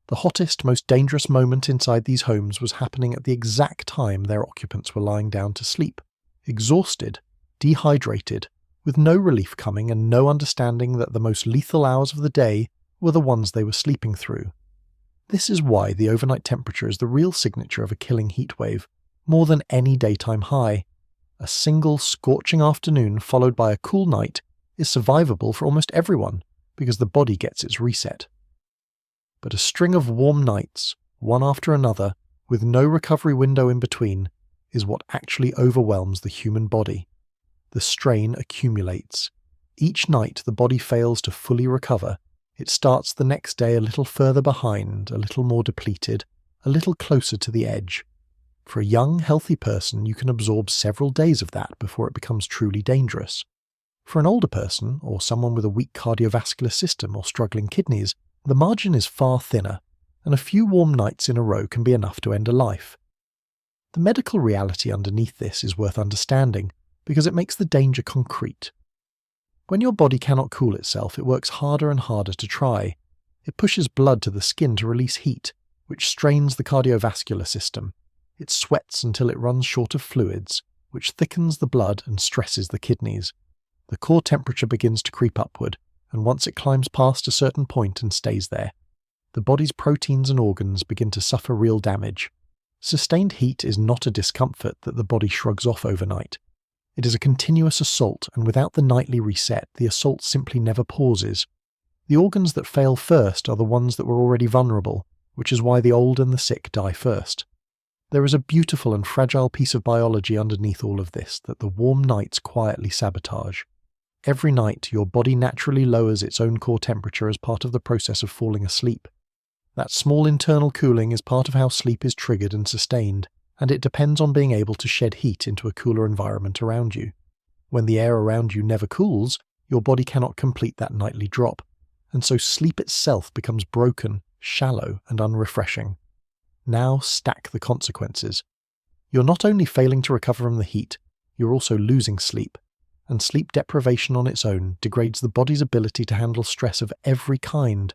The hottest, most dangerous moment inside these homes was happening at the exact time their occupants were lying down to sleep, exhausted, dehydrated, with no relief coming and no understanding that the most lethal hours of the day were the ones they were sleeping through. This is why the overnight temperature is the real signature of a killing heatwave, more than any daytime high. A single scorching afternoon followed by a cool night is survivable for almost everyone, because the body gets its reset. But a string of warm nights, one after another, with no recovery window in between, is what actually overwhelms the human body. The strain accumulates. Each night the body fails to fully recover. It starts the next day a little further behind, a little more depleted, a little closer to the edge. For a young, healthy person, you can absorb several days of that before it becomes truly dangerous. For an older person, or someone with a weak cardiovascular system or struggling kidneys, the margin is far thinner, and a few warm nights in a row can be enough to end a life. The medical reality underneath this is worth understanding, because it makes the danger concrete. When your body cannot cool itself, it works harder and harder to try. It pushes blood to the skin to release heat, which strains the cardiovascular system. It sweats until it runs short of fluids, which thickens the blood and stresses the kidneys. The core temperature begins to creep upward, and once it climbs past a certain point and stays there, the body's proteins and organs begin to suffer real damage. Sustained heat is not a discomfort that the body shrugs off overnight. It is a continuous assault, and without the nightly reset, the assault simply never pauses. The organs that fail first are the ones that were already vulnerable, which is why the old and the sick die first. There is a beautiful and fragile piece of biology underneath all of this that the warm nights quietly sabotage. Every night, your body naturally lowers its own core temperature as part of the process of falling asleep. That small internal cooling is part of how sleep is triggered and sustained, and it depends on being able to shed heat into a cooler environment around you. When the air around you never cools, your body cannot complete that nightly drop, and so sleep itself becomes broken, shallow, and unrefreshing. Now stack the consequences. You're not only failing to recover from the heat, you're also losing sleep, and sleep deprivation on its own degrades the body's ability to handle stress of every kind.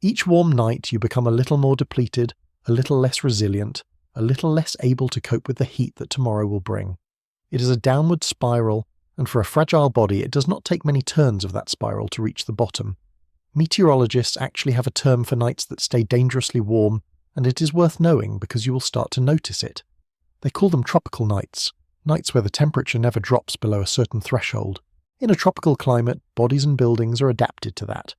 Each warm night you become a little more depleted, a little less resilient, a little less able to cope with the heat that tomorrow will bring. It is a downward spiral, and for a fragile body it does not take many turns of that spiral to reach the bottom. Meteorologists actually have a term for nights that stay dangerously warm, and it is worth knowing because you will start to notice it. They call them tropical nights, nights where the temperature never drops below a certain threshold. In a tropical climate, bodies and buildings are adapted to that.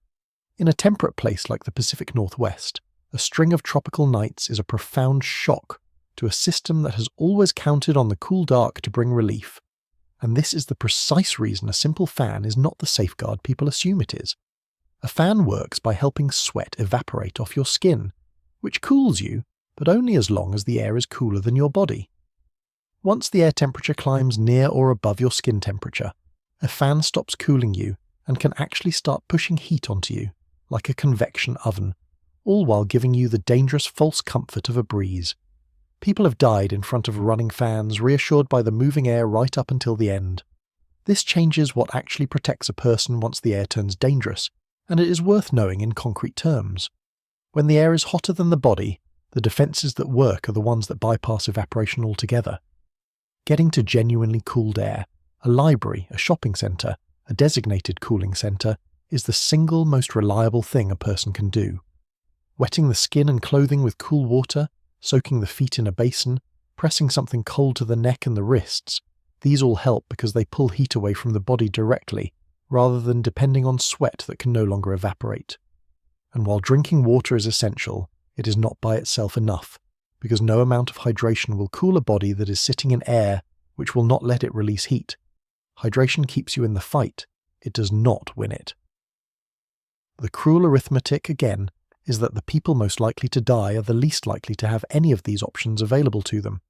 In a temperate place like the Pacific Northwest, a string of tropical nights is a profound shock to a system that has always counted on the cool dark to bring relief. And this is the precise reason a simple fan is not the safeguard people assume it is. A fan works by helping sweat evaporate off your skin, which cools you, but only as long as the air is cooler than your body. Once the air temperature climbs near or above your skin temperature, a fan stops cooling you and can actually start pushing heat onto you, like a convection oven, all while giving you the dangerous false comfort of a breeze. People have died in front of running fans, reassured by the moving air right up until the end. This changes what actually protects a person once the air turns dangerous, and it is worth knowing in concrete terms. When the air is hotter than the body, the defences that work are the ones that bypass evaporation altogether. Getting to genuinely cooled air, a library, a shopping centre, a designated cooling centre, is the single most reliable thing a person can do. Wetting the skin and clothing with cool water, soaking the feet in a basin, pressing something cold to the neck and the wrists, these all help because they pull heat away from the body directly, rather than depending on sweat that can no longer evaporate. And while drinking water is essential, it is not by itself enough, because no amount of hydration will cool a body that is sitting in air which will not let it release heat. Hydration keeps you in the fight, it does not win it. The cruel arithmetic, again, is that the people most likely to die are the least likely to have any of these options available to them.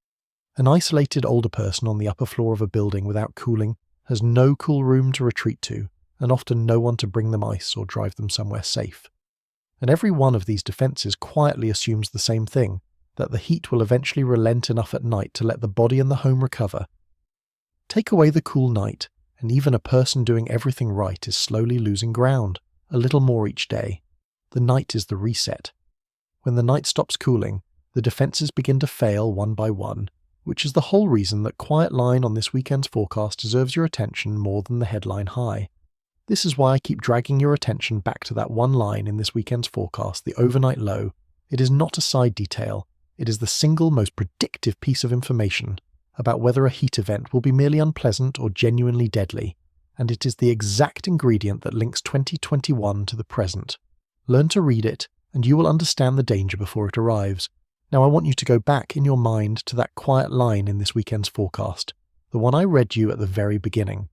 An isolated older person on the upper floor of a building without cooling has no cool room to retreat to, and often no one to bring them ice or drive them somewhere safe. And every one of these defences quietly assumes the same thing, that the heat will eventually relent enough at night to let the body and the home recover. Take away the cool night, and even a person doing everything right is slowly losing ground, a little more each day. The night is the reset. When the night stops cooling, the defences begin to fail one by one, which is the whole reason that quiet line on this weekend's forecast deserves your attention more than the headline high. This is why I keep dragging your attention back to that one line in this weekend's forecast, the overnight low. It is not a side detail, it is the single most predictive piece of information about whether a heat event will be merely unpleasant or genuinely deadly, and it is the exact ingredient that links 2021 to the present. Learn to read it, and you will understand the danger before it arrives. Now I want you to go back in your mind to that quiet line in this weekend's forecast, the one I read you at the very beginning.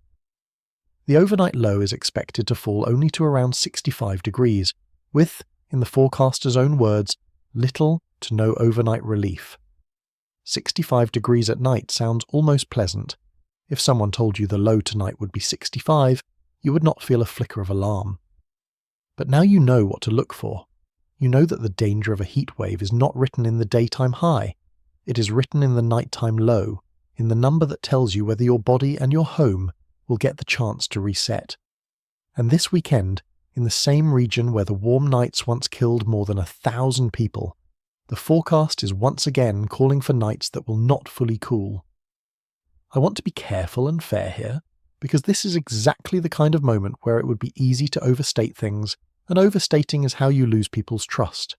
The overnight low is expected to fall only to around 65 degrees, with, in the forecaster's own words, little to no overnight relief. 65 degrees at night sounds almost pleasant. If someone told you the low tonight would be 65, you would not feel a flicker of alarm. But now you know what to look for. You know that the danger of a heat wave is not written in the daytime high. It is written in the nighttime low, in the number that tells you whether your body and your home will get the chance to reset. And this weekend, in the same region where the warm nights once killed more than 1,000 people, the forecast is once again calling for nights that will not fully cool. I want to be careful and fair here, because this is exactly the kind of moment where it would be easy to overstate things, and overstating is how you lose people's trust.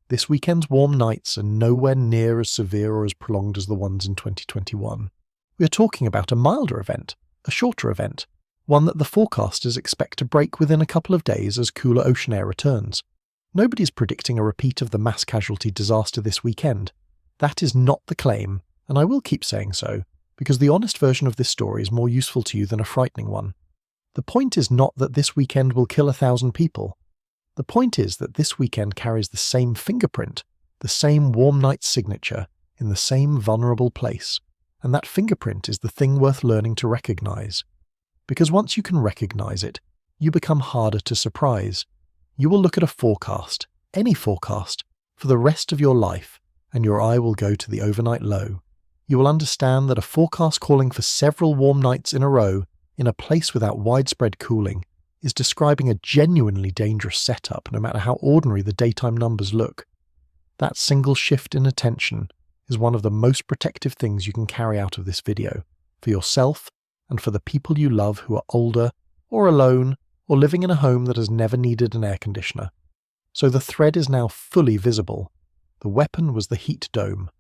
This weekend's warm nights are nowhere near as severe or as prolonged as the ones in 2021. We are talking about a milder event, a shorter event, one that the forecasters expect to break within a couple of days as cooler ocean air returns. Nobody's predicting a repeat of the mass casualty disaster this weekend. That is not the claim, and I will keep saying so, because the honest version of this story is more useful to you than a frightening one. The point is not that this weekend will kill 1,000 people. The point is that this weekend carries the same fingerprint, the same warm night signature, in the same vulnerable place, and that fingerprint is the thing worth learning to recognize. Because once you can recognize it, you become harder to surprise. You will look at a forecast, any forecast, for the rest of your life, and your eye will go to the overnight low. You will understand that a forecast calling for several warm nights in a row in a place without widespread cooling is describing a genuinely dangerous setup no matter how ordinary the daytime numbers look. That single shift in attention is one of the most protective things you can carry out of this video, for yourself and for the people you love who are older, or alone, or living in a home that has never needed an air conditioner. So the thread is now fully visible. The weapon was the heat dome.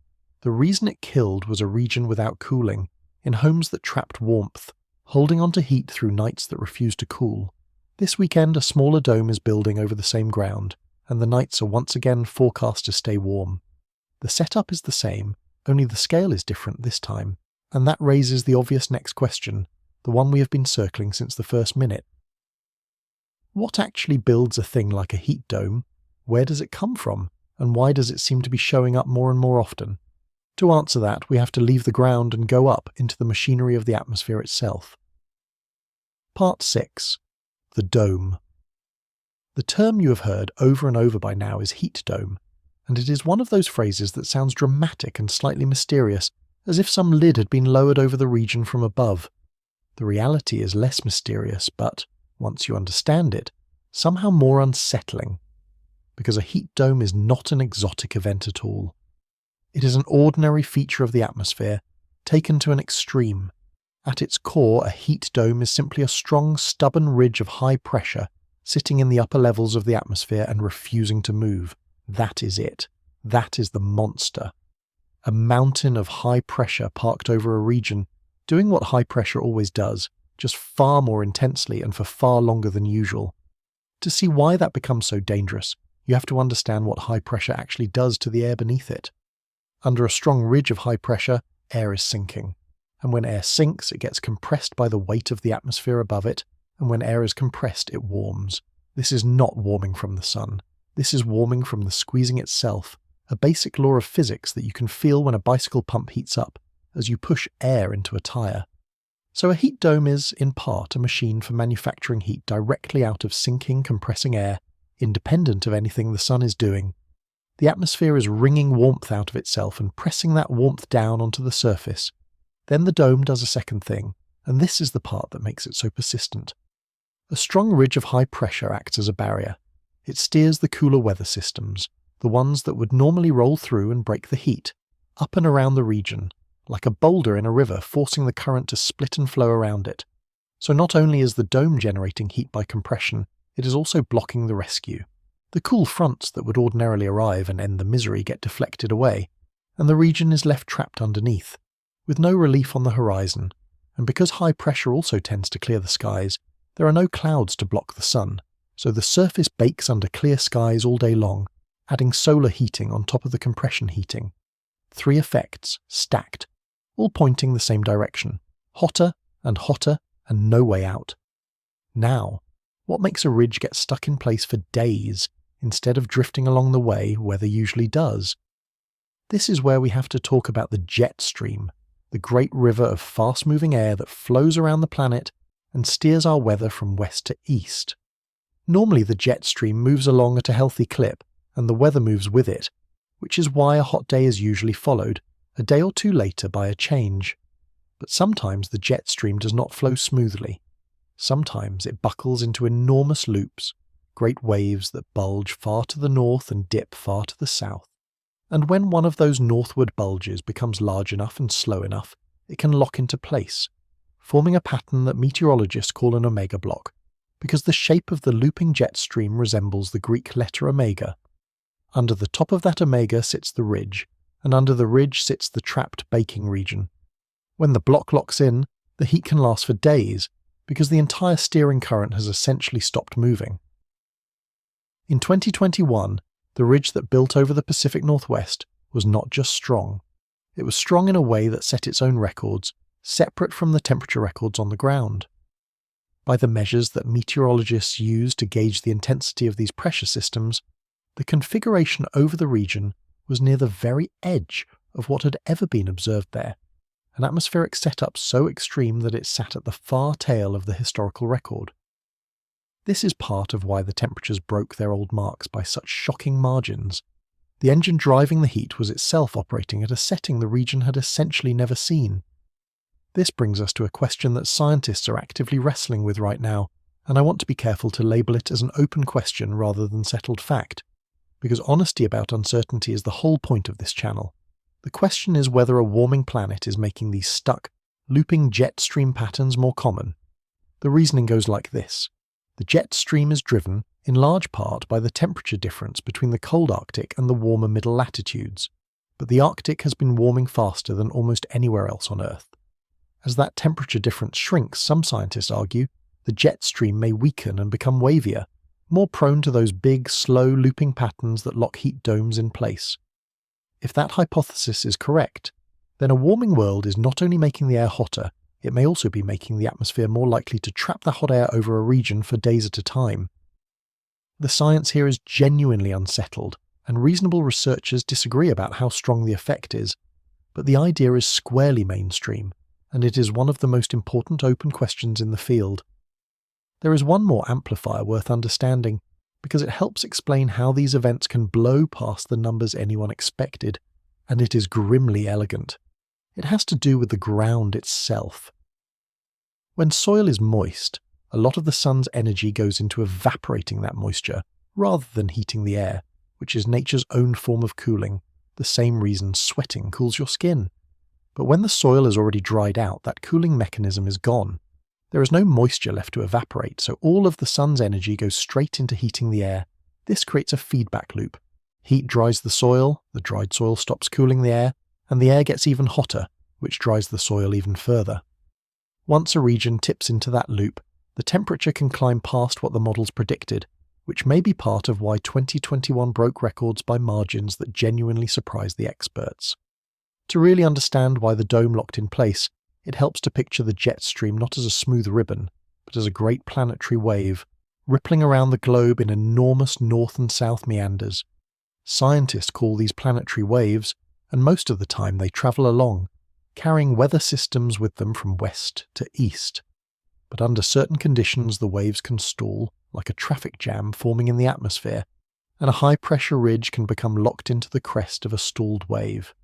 The reason it killed was a region without cooling, in homes that trapped warmth, holding on to heat through nights that refused to cool. This weekend, a smaller dome is building over the same ground, and the nights are once again forecast to stay warm. The setup is the same, only the scale is different this time, and that raises the obvious next question, the one we have been circling since the first minute. What actually builds a thing like a heat dome? Where does it come from? and why does it seem to be showing up more and more often? To answer that, we have to leave the ground and go up into the machinery of the atmosphere itself. Part 6. The dome. The term you have heard over and over by now is heat dome, and it is one of those phrases that sounds dramatic and slightly mysterious, as if some lid had been lowered over the region from above. The reality is less mysterious, but, once you understand it, somehow more unsettling, because a heat dome is not an exotic event at all. It is an ordinary feature of the atmosphere, taken to an extreme. At its core, a heat dome is simply a strong, stubborn ridge of high pressure sitting in the upper levels of the atmosphere and refusing to move. That is it. That is the monster. A mountain of high pressure parked over a region, doing what high pressure always does, just far more intensely and for far longer than usual. To see why that becomes so dangerous, you have to understand what high pressure actually does to the air beneath it. Under a strong ridge of high pressure, air is sinking. And when air sinks, it gets compressed by the weight of the atmosphere above it, and when air is compressed, it warms. This is not warming from the sun. This is warming from the squeezing itself, a basic law of physics that you can feel when a bicycle pump heats up, as you push air into a tyre. So a heat dome is, in part, a machine for manufacturing heat directly out of sinking, compressing air, independent of anything the sun is doing. The atmosphere is wringing warmth out of itself and pressing that warmth down onto the surface. Then the dome does a second thing, and this is the part that makes it so persistent. A strong ridge of high pressure acts as a barrier. It steers the cooler weather systems, the ones that would normally roll through and break the heat, up and around the region, like a boulder in a river forcing the current to split and flow around it. So not only is the dome generating heat by compression, it is also blocking the rescue. The cool fronts that would ordinarily arrive and end the misery get deflected away, and the region is left trapped underneath, with no relief on the horizon, and because high pressure also tends to clear the skies, there are no clouds to block the sun, so the surface bakes under clear skies all day long, adding solar heating on top of the compression heating. 3 effects, stacked, all pointing the same direction, hotter and no way out. Now, what makes a ridge get stuck in place for days, instead of drifting along the way weather usually does? This is where we have to talk about the jet stream, the great river of fast-moving air that flows around the planet and steers our weather from west to east. Normally the jet stream moves along at a healthy clip, and the weather moves with it, which is why a hot day is usually followed, a day or two later, by a change. But sometimes the jet stream does not flow smoothly. Sometimes it buckles into enormous loops, great waves that bulge far to the north and dip far to the south. And when one of those northward bulges becomes large enough and slow enough, it can lock into place, forming a pattern that meteorologists call an omega block, because the shape of the looping jet stream resembles the Greek letter omega. Under the top of that omega sits the ridge, and under the ridge sits the trapped baking region. When the block locks in, the heat can last for days, because the entire steering current has essentially stopped moving. In 2021, the ridge that built over the Pacific Northwest was not just strong. It was strong in a way that set its own records, separate from the temperature records on the ground. By the measures that meteorologists use to gauge the intensity of these pressure systems, the configuration over the region was near the very edge of what had ever been observed there, an atmospheric setup so extreme that it sat at the far tail of the historical record. This is part of why the temperatures broke their old marks by such shocking margins. The engine driving the heat was itself operating at a setting the region had essentially never seen. This brings us to a question that scientists are actively wrestling with right now, and I want to be careful to label it as an open question rather than settled fact, because honesty about uncertainty is the whole point of this channel. The question is whether a warming planet is making these stuck, looping jet stream patterns more common. The reasoning goes like this. The jet stream is driven, in large part, by the temperature difference between the cold Arctic and the warmer middle latitudes, but the Arctic has been warming faster than almost anywhere else on Earth. As that temperature difference shrinks, some scientists argue, the jet stream may weaken and become wavier, more prone to those big, slow looping patterns that lock heat domes in place. If that hypothesis is correct, then a warming world is not only making the air hotter, it may also be making the atmosphere more likely to trap the hot air over a region for days at a time. The science here is genuinely unsettled, and reasonable researchers disagree about how strong the effect is, but the idea is squarely mainstream, and it is one of the most important open questions in the field. There is one more amplifier worth understanding, because it helps explain how these events can blow past the numbers anyone expected, and it is grimly elegant. It has to do with the ground itself. When soil is moist, a lot of the sun's energy goes into evaporating that moisture, rather than heating the air, which is nature's own form of cooling, the same reason sweating cools your skin. But when the soil has already dried out, that cooling mechanism is gone. There is no moisture left to evaporate, so all of the sun's energy goes straight into heating the air. This creates a feedback loop. Heat dries the soil, the dried soil stops cooling the air, and the air gets even hotter, which dries the soil even further. Once a region tips into that loop, the temperature can climb past what the models predicted, which may be part of why 2021 broke records by margins that genuinely surprised the experts. To really understand why the dome locked in place, it helps to picture the jet stream not as a smooth ribbon, but as a great planetary wave, rippling around the globe in enormous north and south meanders. Scientists call these planetary waves, and most of the time they travel along, carrying weather systems with them from west to east. But under certain conditions the waves can stall, like a traffic jam forming in the atmosphere, and a high-pressure ridge can become locked into the crest of a stalled wave.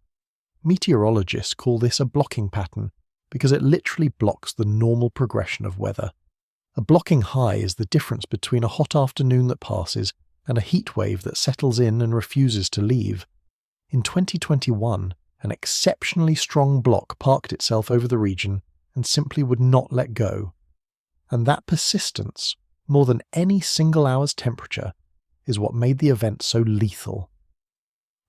Meteorologists call this a blocking pattern, because it literally blocks the normal progression of weather. A blocking high is the difference between a hot afternoon that passes and a heat wave that settles in and refuses to leave. In 2021, an exceptionally strong block parked itself over the region and simply would not let go. And that persistence, more than any single hour's temperature, is what made the event so lethal.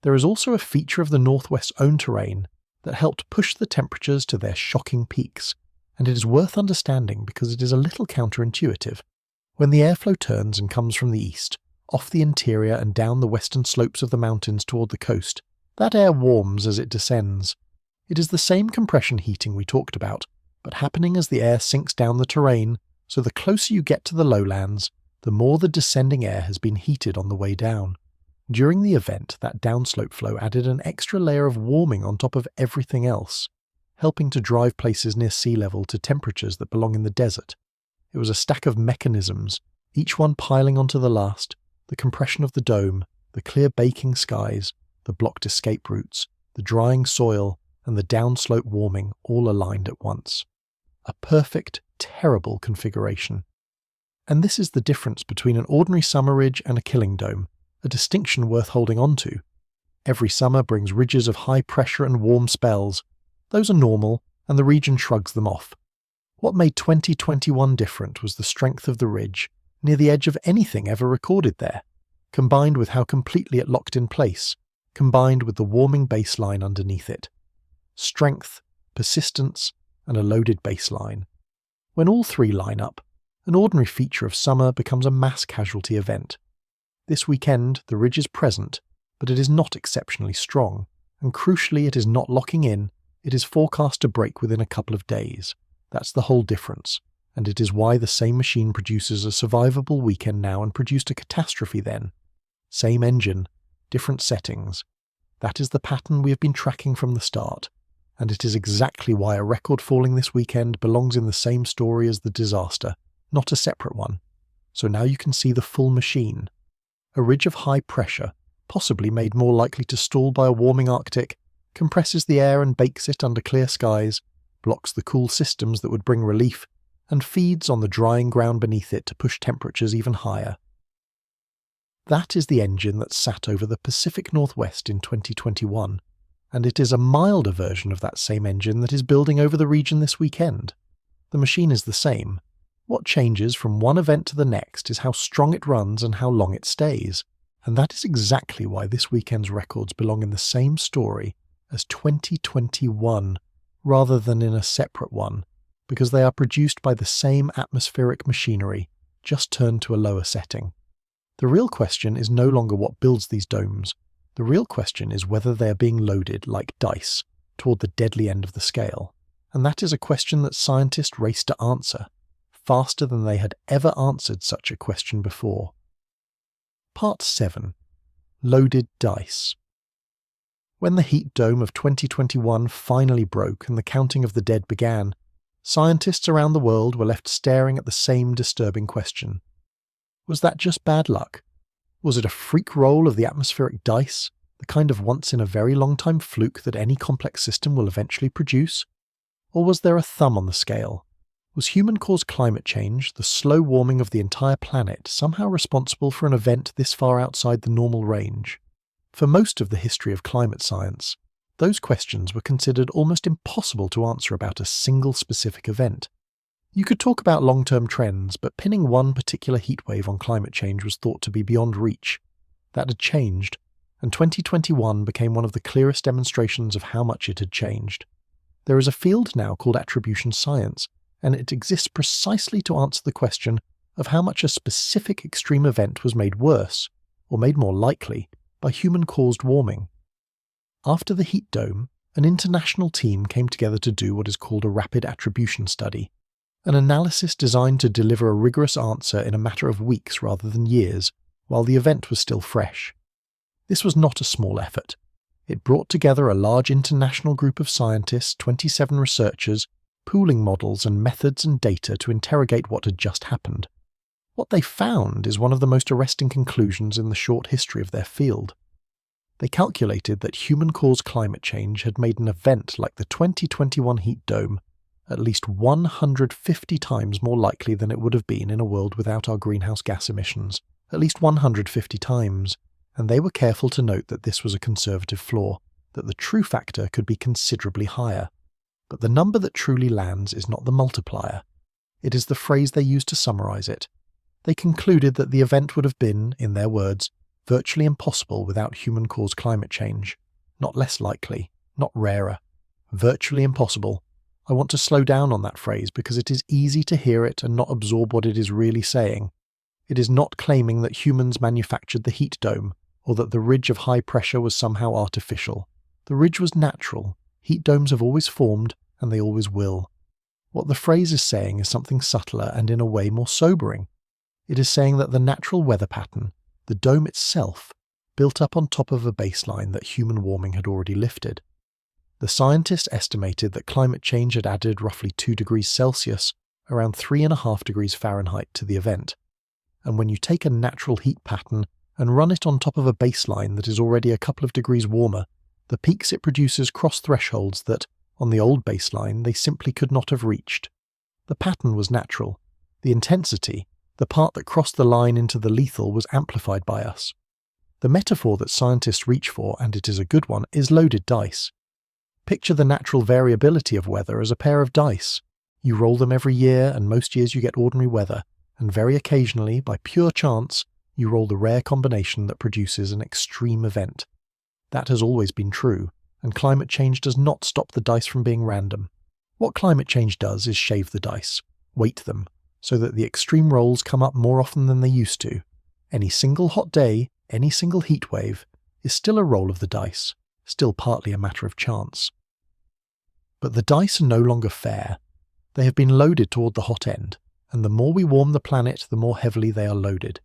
There is also a feature of the Northwest's own terrain that helped push the temperatures to their shocking peaks, and it is worth understanding because it is a little counterintuitive. When the airflow turns and comes from the east, off the interior and down the western slopes of the mountains toward the coast, that air warms as it descends. It is the same compression heating we talked about, but happening as the air sinks down the terrain, so the closer you get to the lowlands, the more the descending air has been heated on the way down. During the event, that downslope flow added an extra layer of warming on top of everything else, helping to drive places near sea level to temperatures that belong in the desert. It was a stack of mechanisms, each one piling onto the last: the compression of the dome, the clear baking skies, the blocked escape routes, the drying soil, and the downslope warming all aligned at once. A perfect, terrible configuration. And this is the difference between an ordinary summer ridge and a killing dome, a distinction worth holding on to. Every summer brings ridges of high pressure and warm spells. Those are normal, and the region shrugs them off. What made 2021 different was the strength of the ridge, near the edge of anything ever recorded there, combined with how completely it locked in place, combined with the warming baseline underneath it. Strength, persistence, and a loaded baseline. When all three line up, an ordinary feature of summer becomes a mass casualty event. This weekend, the ridge is present, but it is not exceptionally strong, and crucially it is not locking in, it is forecast to break within a couple of days. That's the whole difference, and it is why the same machine produces a survivable weekend now and produced a catastrophe then. Same engine, different settings. That is the pattern we have been tracking from the start, and it is exactly why a record falling this weekend belongs in the same story as the disaster, not a separate one. So now you can see the full machine. A ridge of high pressure, possibly made more likely to stall by a warming Arctic, compresses the air and bakes it under clear skies, blocks the cool systems that would bring relief, and feeds on the drying ground beneath it to push temperatures even higher. That is the engine that sat over the Pacific Northwest in 2021, and it is a milder version of that same engine that is building over the region this weekend. The machine is the same. What changes from one event to the next is how strong it runs and how long it stays, and that is exactly why this weekend's records belong in the same story as 2021, rather than in a separate one, because they are produced by the same atmospheric machinery, just turned to a lower setting. The real question is no longer what builds these domes. The real question is whether they are being loaded like dice toward the deadly end of the scale, and that is a question that scientists race to answer, faster than they had ever answered such a question before. Part 7. loaded dice. When the heat dome of 2021 finally broke and the counting of the dead began, scientists around the world were left staring at the same disturbing question. Was that just bad luck? Was it a freak roll of the atmospheric dice, the kind of once-in-a-very-long-time fluke that any complex system will eventually produce? Or was there a thumb on the scale? Was human-caused climate change, the slow warming of the entire planet, somehow responsible for an event this far outside the normal range? For most of the history of climate science, those questions were considered almost impossible to answer about a single specific event. You could talk about long-term trends, but pinning one particular heatwave on climate change was thought to be beyond reach. That had changed, and 2021 became one of the clearest demonstrations of how much it had changed. There is a field now called attribution science, and it exists precisely to answer the question of how much a specific extreme event was made worse, or made more likely, by human-caused warming. After the heat dome, an international team came together to do what is called a rapid attribution study, an analysis designed to deliver a rigorous answer in a matter of weeks rather than years, while the event was still fresh. This was not a small effort. It brought together a large international group of scientists, 27 researchers, pooling models and methods and data to interrogate what had just happened. What they found is one of the most arresting conclusions in the short history of their field. They calculated that human-caused climate change had made an event like the 2021 heat dome at least 150 times more likely than it would have been in a world without our greenhouse gas emissions. At least 150 times. And they were careful to note that this was a conservative flaw, that the true factor could be considerably higher. But the number that truly lands is not the multiplier. It is the phrase they used to summarize it. They concluded that the event would have been, in their words, virtually impossible without human-caused climate change. Not less likely, not rarer. Virtually impossible. I want to slow down on that phrase because it is easy to hear it and not absorb what it is really saying. It is not claiming that humans manufactured the heat dome, or that the ridge of high pressure was somehow artificial. The ridge was natural. Heat domes have always formed, and they always will. What the phrase is saying is something subtler and in a way more sobering. It is saying that the natural weather pattern, the dome itself, built up on top of a baseline that human warming had already lifted. The scientists estimated that climate change had added roughly 2 degrees Celsius, around 3.5 degrees Fahrenheit, to the event. And when you take a natural heat pattern and run it on top of a baseline that is already a couple of degrees warmer, the peaks it produces cross thresholds that, on the old baseline, they simply could not have reached. The pattern was natural. The intensity, the part that crossed the line into the lethal, was amplified by us. The metaphor that scientists reach for, and it is a good one, is loaded dice. Picture the natural variability of weather as a pair of dice. You roll them every year, and most years you get ordinary weather, and very occasionally, by pure chance, you roll the rare combination that produces an extreme event. That has always been true, and climate change does not stop the dice from being random. What climate change does is shave the dice, weight them, so that the extreme rolls come up more often than they used to. Any single hot day, any single heat wave, is still a roll of the dice, still partly a matter of chance. But the dice are no longer fair. They have been loaded toward the hot end, and the more we warm the planet, the more heavily they are loaded.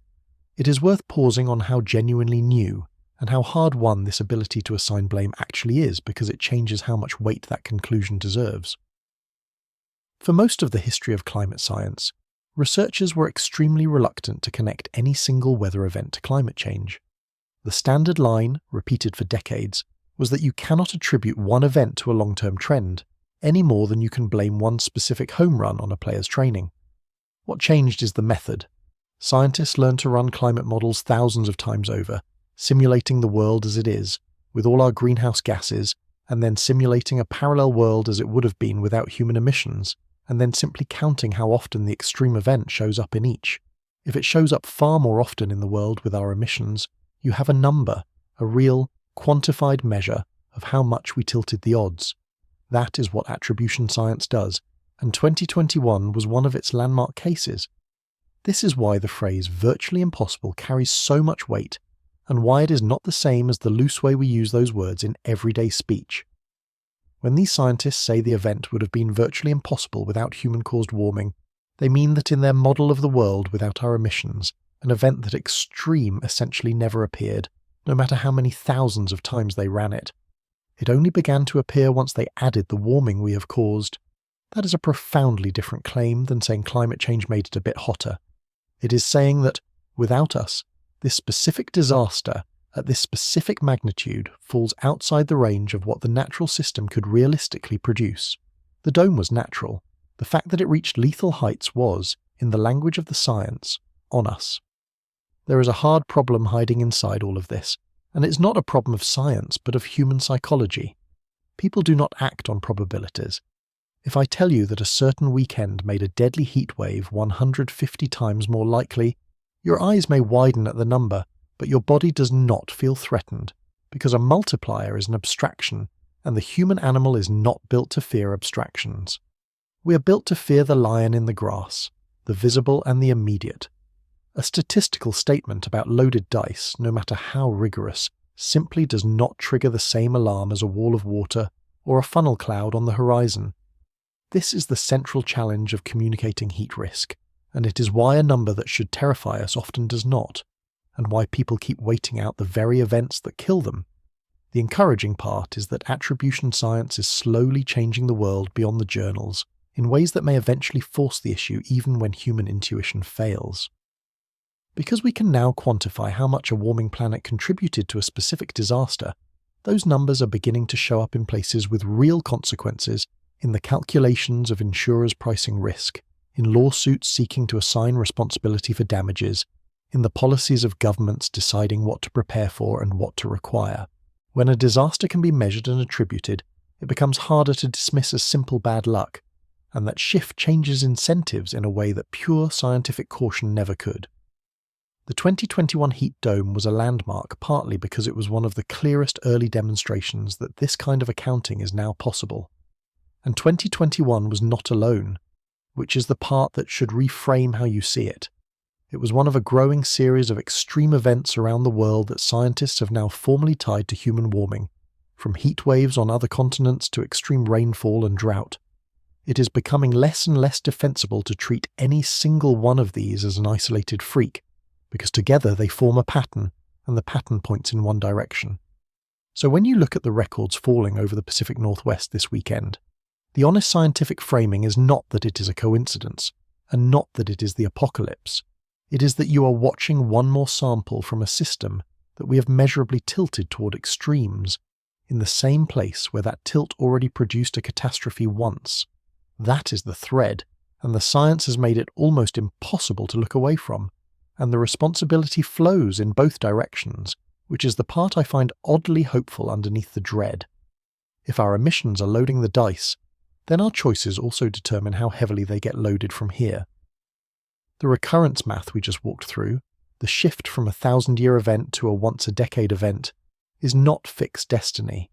It is worth pausing on how genuinely new, and how hard-won this ability to assign blame actually is, because it changes how much weight that conclusion deserves. For most of the history of climate science, researchers were extremely reluctant to connect any single weather event to climate change. The standard line, repeated for decades, was that you cannot attribute one event to a long-term trend, any more than you can blame one specific home run on a player's training. What changed is the method. Scientists learned to run climate models thousands of times over, simulating the world as it is, with all our greenhouse gases, and then simulating a parallel world as it would have been without human emissions, and then simply counting how often the extreme event shows up in each. If it shows up far more often in the world with our emissions, you have a number, a real, quantified measure of how much we tilted the odds. That is what attribution science does, and 2021 was one of its landmark cases. This is why the phrase virtually impossible carries so much weight, and why it is not the same as the loose way we use those words in everyday speech. When these scientists say the event would have been virtually impossible without human-caused warming, they mean that in their model of the world without our emissions, an event that extreme essentially never appeared, no matter how many thousands of times they ran it. It only began to appear once they added the warming we have caused. That is a profoundly different claim than saying climate change made it a bit hotter. It is saying that, without us, this specific disaster at this specific magnitude falls outside the range of what the natural system could realistically produce. The dome was natural. The fact that it reached lethal heights was, in the language of the science, on us. There is a hard problem hiding inside all of this, and it's not a problem of science but of human psychology. People do not act on probabilities. If I tell you that a certain weekend made a deadly heat wave 150 times more likely, your eyes may widen at the number, but your body does not feel threatened, because a multiplier is an abstraction, and the human animal is not built to fear abstractions. We are built to fear the lion in the grass, the visible and the immediate. A statistical statement about loaded dice, no matter how rigorous, simply does not trigger the same alarm as a wall of water or a funnel cloud on the horizon. This is the central challenge of communicating heat risk, and it is why a number that should terrify us often does not, and why people keep waiting out the very events that kill them. The encouraging part is that attribution science is slowly changing the world beyond the journals in ways that may eventually force the issue even when human intuition fails. Because we can now quantify how much a warming planet contributed to a specific disaster, those numbers are beginning to show up in places with real consequences in the calculations of insurers pricing risk, in lawsuits seeking to assign responsibility for damages, in the policies of governments deciding what to prepare for and what to require. When a disaster can be measured and attributed, it becomes harder to dismiss as simple bad luck, and that shift changes incentives in a way that pure scientific caution never could. The 2021 heat dome was a landmark partly because it was one of the clearest early demonstrations that this kind of accounting is now possible. And 2021 was not alone, which is the part that should reframe how you see it. It was one of a growing series of extreme events around the world that scientists have now formally tied to human warming, from heat waves on other continents to extreme rainfall and drought. It is becoming less and less defensible to treat any single one of these as an isolated freak, because together they form a pattern, and the pattern points in one direction. So when you look at the records falling over the Pacific Northwest this weekend, the honest scientific framing is not that it is a coincidence, and not that it is the apocalypse. It is that you are watching one more sample from a system that we have measurably tilted toward extremes, in the same place where that tilt already produced a catastrophe once. That is the thread, and the science has made it almost impossible to look away from, and the responsibility flows in both directions, which is the part I find oddly hopeful underneath the dread. If our emissions are loading the dice, then our choices also determine how heavily they get loaded from here. The recurrence math we just walked through, the shift from a 1,000-year event to a once-a-decade event, is not fixed destiny.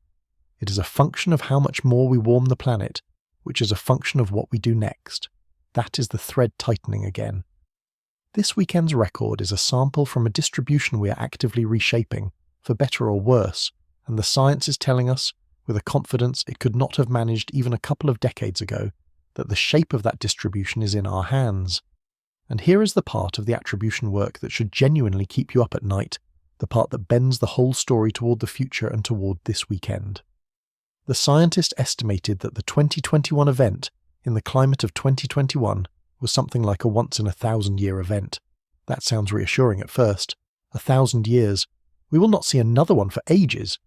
It is a function of how much more we warm the planet, which is a function of what we do next. That is the thread tightening again. This weekend's record is a sample from a distribution we are actively reshaping, for better or worse, and the science is telling us, with a confidence it could not have managed even a couple of decades ago, that the shape of that distribution is in our hands. And here is the part of the attribution work that should genuinely keep you up at night, the part that bends the whole story toward the future and toward this weekend. The scientist estimated that the 2021 event, in the climate of 2021, was something like a once-in-a-1,000-year event. That sounds reassuring at first. 1,000 years. We will not see another one for ages.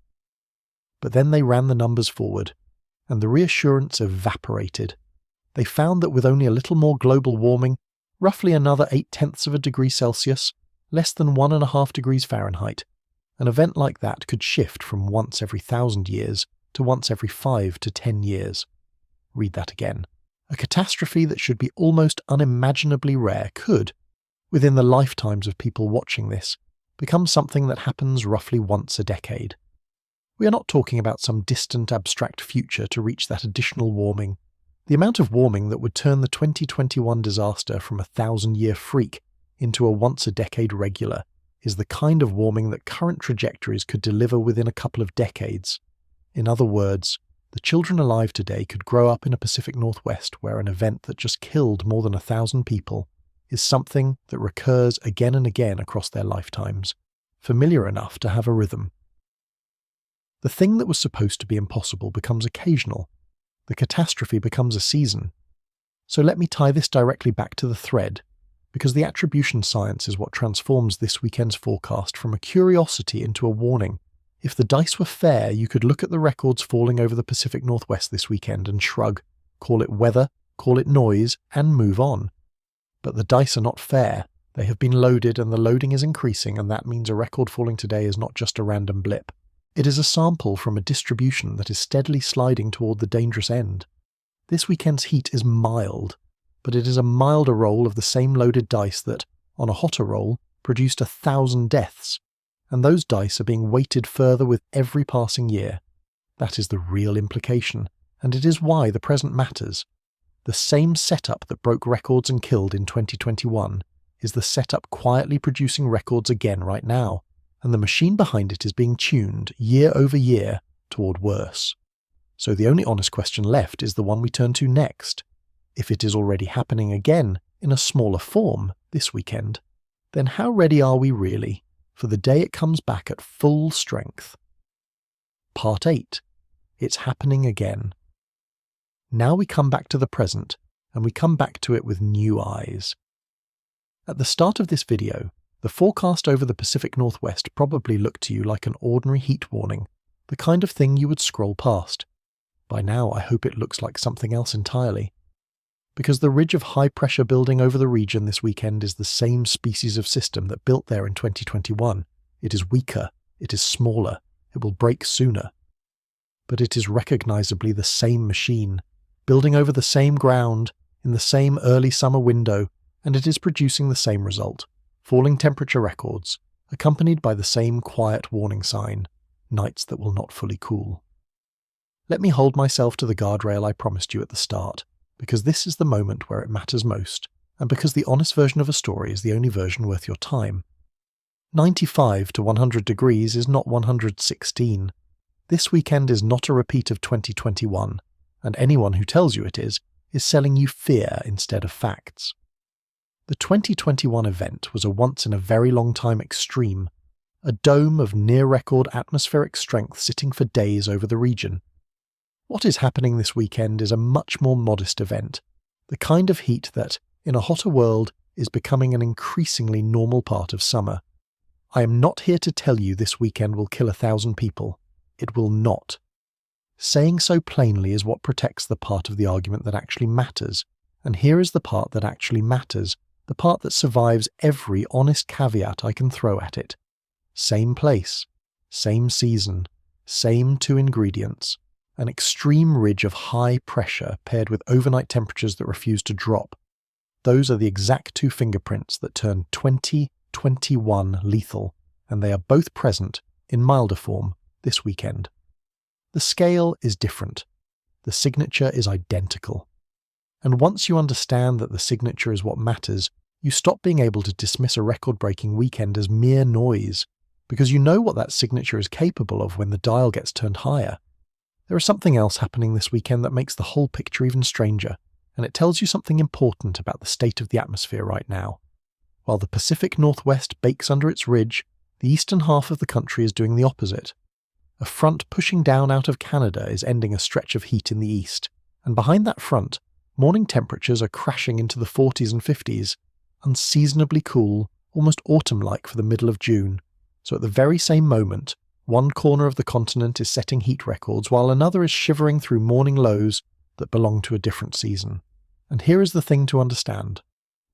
But then they ran the numbers forward, and the reassurance evaporated. They found that with only a little more global warming, roughly another 0.8 of a degree Celsius, less than 1.5 degrees Fahrenheit, an event like that could shift from once every 1,000 years to once every 5 to 10 years. Read that again. A catastrophe that should be almost unimaginably rare could, within the lifetimes of people watching this, become something that happens roughly once a decade. We are not talking about some distant abstract future to reach that additional warming. The amount of warming that would turn the 2021 disaster from a 1,000-year freak into a once-a-decade regular is the kind of warming that current trajectories could deliver within a couple of decades. In other words, the children alive today could grow up in a Pacific Northwest where an event that just killed more than 1,000 people is something that recurs again and again across their lifetimes, familiar enough to have a rhythm. The thing that was supposed to be impossible becomes occasional. The catastrophe becomes a season. So let me tie this directly back to the thread, because the attribution science is what transforms this weekend's forecast from a curiosity into a warning. If the dice were fair, you could look at the records falling over the Pacific Northwest this weekend and shrug, call it weather, call it noise, and move on. But the dice are not fair. They have been loaded and the loading is increasing, and that means a record falling today is not just a random blip. It is a sample from a distribution that is steadily sliding toward the dangerous end. This weekend's heat is mild, but it is a milder roll of the same loaded dice that, on a hotter roll, produced 1,000 deaths, and those dice are being weighted further with every passing year. That is the real implication, and it is why the present matters. The same setup that broke records and killed in 2021 is the setup quietly producing records again right now, and the machine behind it is being tuned year over year toward worse. So the only honest question left is the one we turn to next. If it is already happening again in a smaller form this weekend, then how ready are we really for the day it comes back at full strength? Part 8. It's happening again. Now we come back to the present, and we come back to it with new eyes. At the start of this video, the forecast over the Pacific Northwest probably looked to you like an ordinary heat warning, the kind of thing you would scroll past. By now, I hope it looks like something else entirely. Because the ridge of high pressure building over the region this weekend is the same species of system that built there in 2021. It is weaker, it is smaller, it will break sooner. But it is recognizably the same machine, building over the same ground, in the same early summer window, and it is producing the same result. Falling temperature records, accompanied by the same quiet warning sign, nights that will not fully cool. Let me hold myself to the guardrail I promised you at the start, because this is the moment where it matters most, and because the honest version of a story is the only version worth your time. 95 to 100 degrees is not 116. This weekend is not a repeat of 2021, and anyone who tells you it is selling you fear instead of facts. The 2021 event was a once-in-a-very-long-time extreme, a dome of near-record atmospheric strength sitting for days over the region. What is happening this weekend is a much more modest event, the kind of heat that, in a hotter world, is becoming an increasingly normal part of summer. I am not here to tell you this weekend will kill 1,000 people. It will not. Saying so plainly is what protects the part of the argument that actually matters, and here is the part that actually matters, the part that survives every honest caveat I can throw at it. Same place, same season, same 2 ingredients, an extreme ridge of high pressure paired with overnight temperatures that refuse to drop. Those are the exact 2 fingerprints that turn 2021 lethal, and they are both present, in milder form, this weekend. The scale is different. The signature is identical. And once you understand that the signature is what matters, you stop being able to dismiss a record-breaking weekend as mere noise, because you know what that signature is capable of when the dial gets turned higher. There is something else happening this weekend that makes the whole picture even stranger, and it tells you something important about the state of the atmosphere right now. While the Pacific Northwest bakes under its ridge, the eastern half of the country is doing the opposite. A front pushing down out of Canada is ending a stretch of heat in the east, and behind that front, morning temperatures are crashing into the 40s and 50s, unseasonably cool, almost autumn-like for the middle of June. So at the very same moment, one corner of the continent is setting heat records while another is shivering through morning lows that belong to a different season. And here is the thing to understand.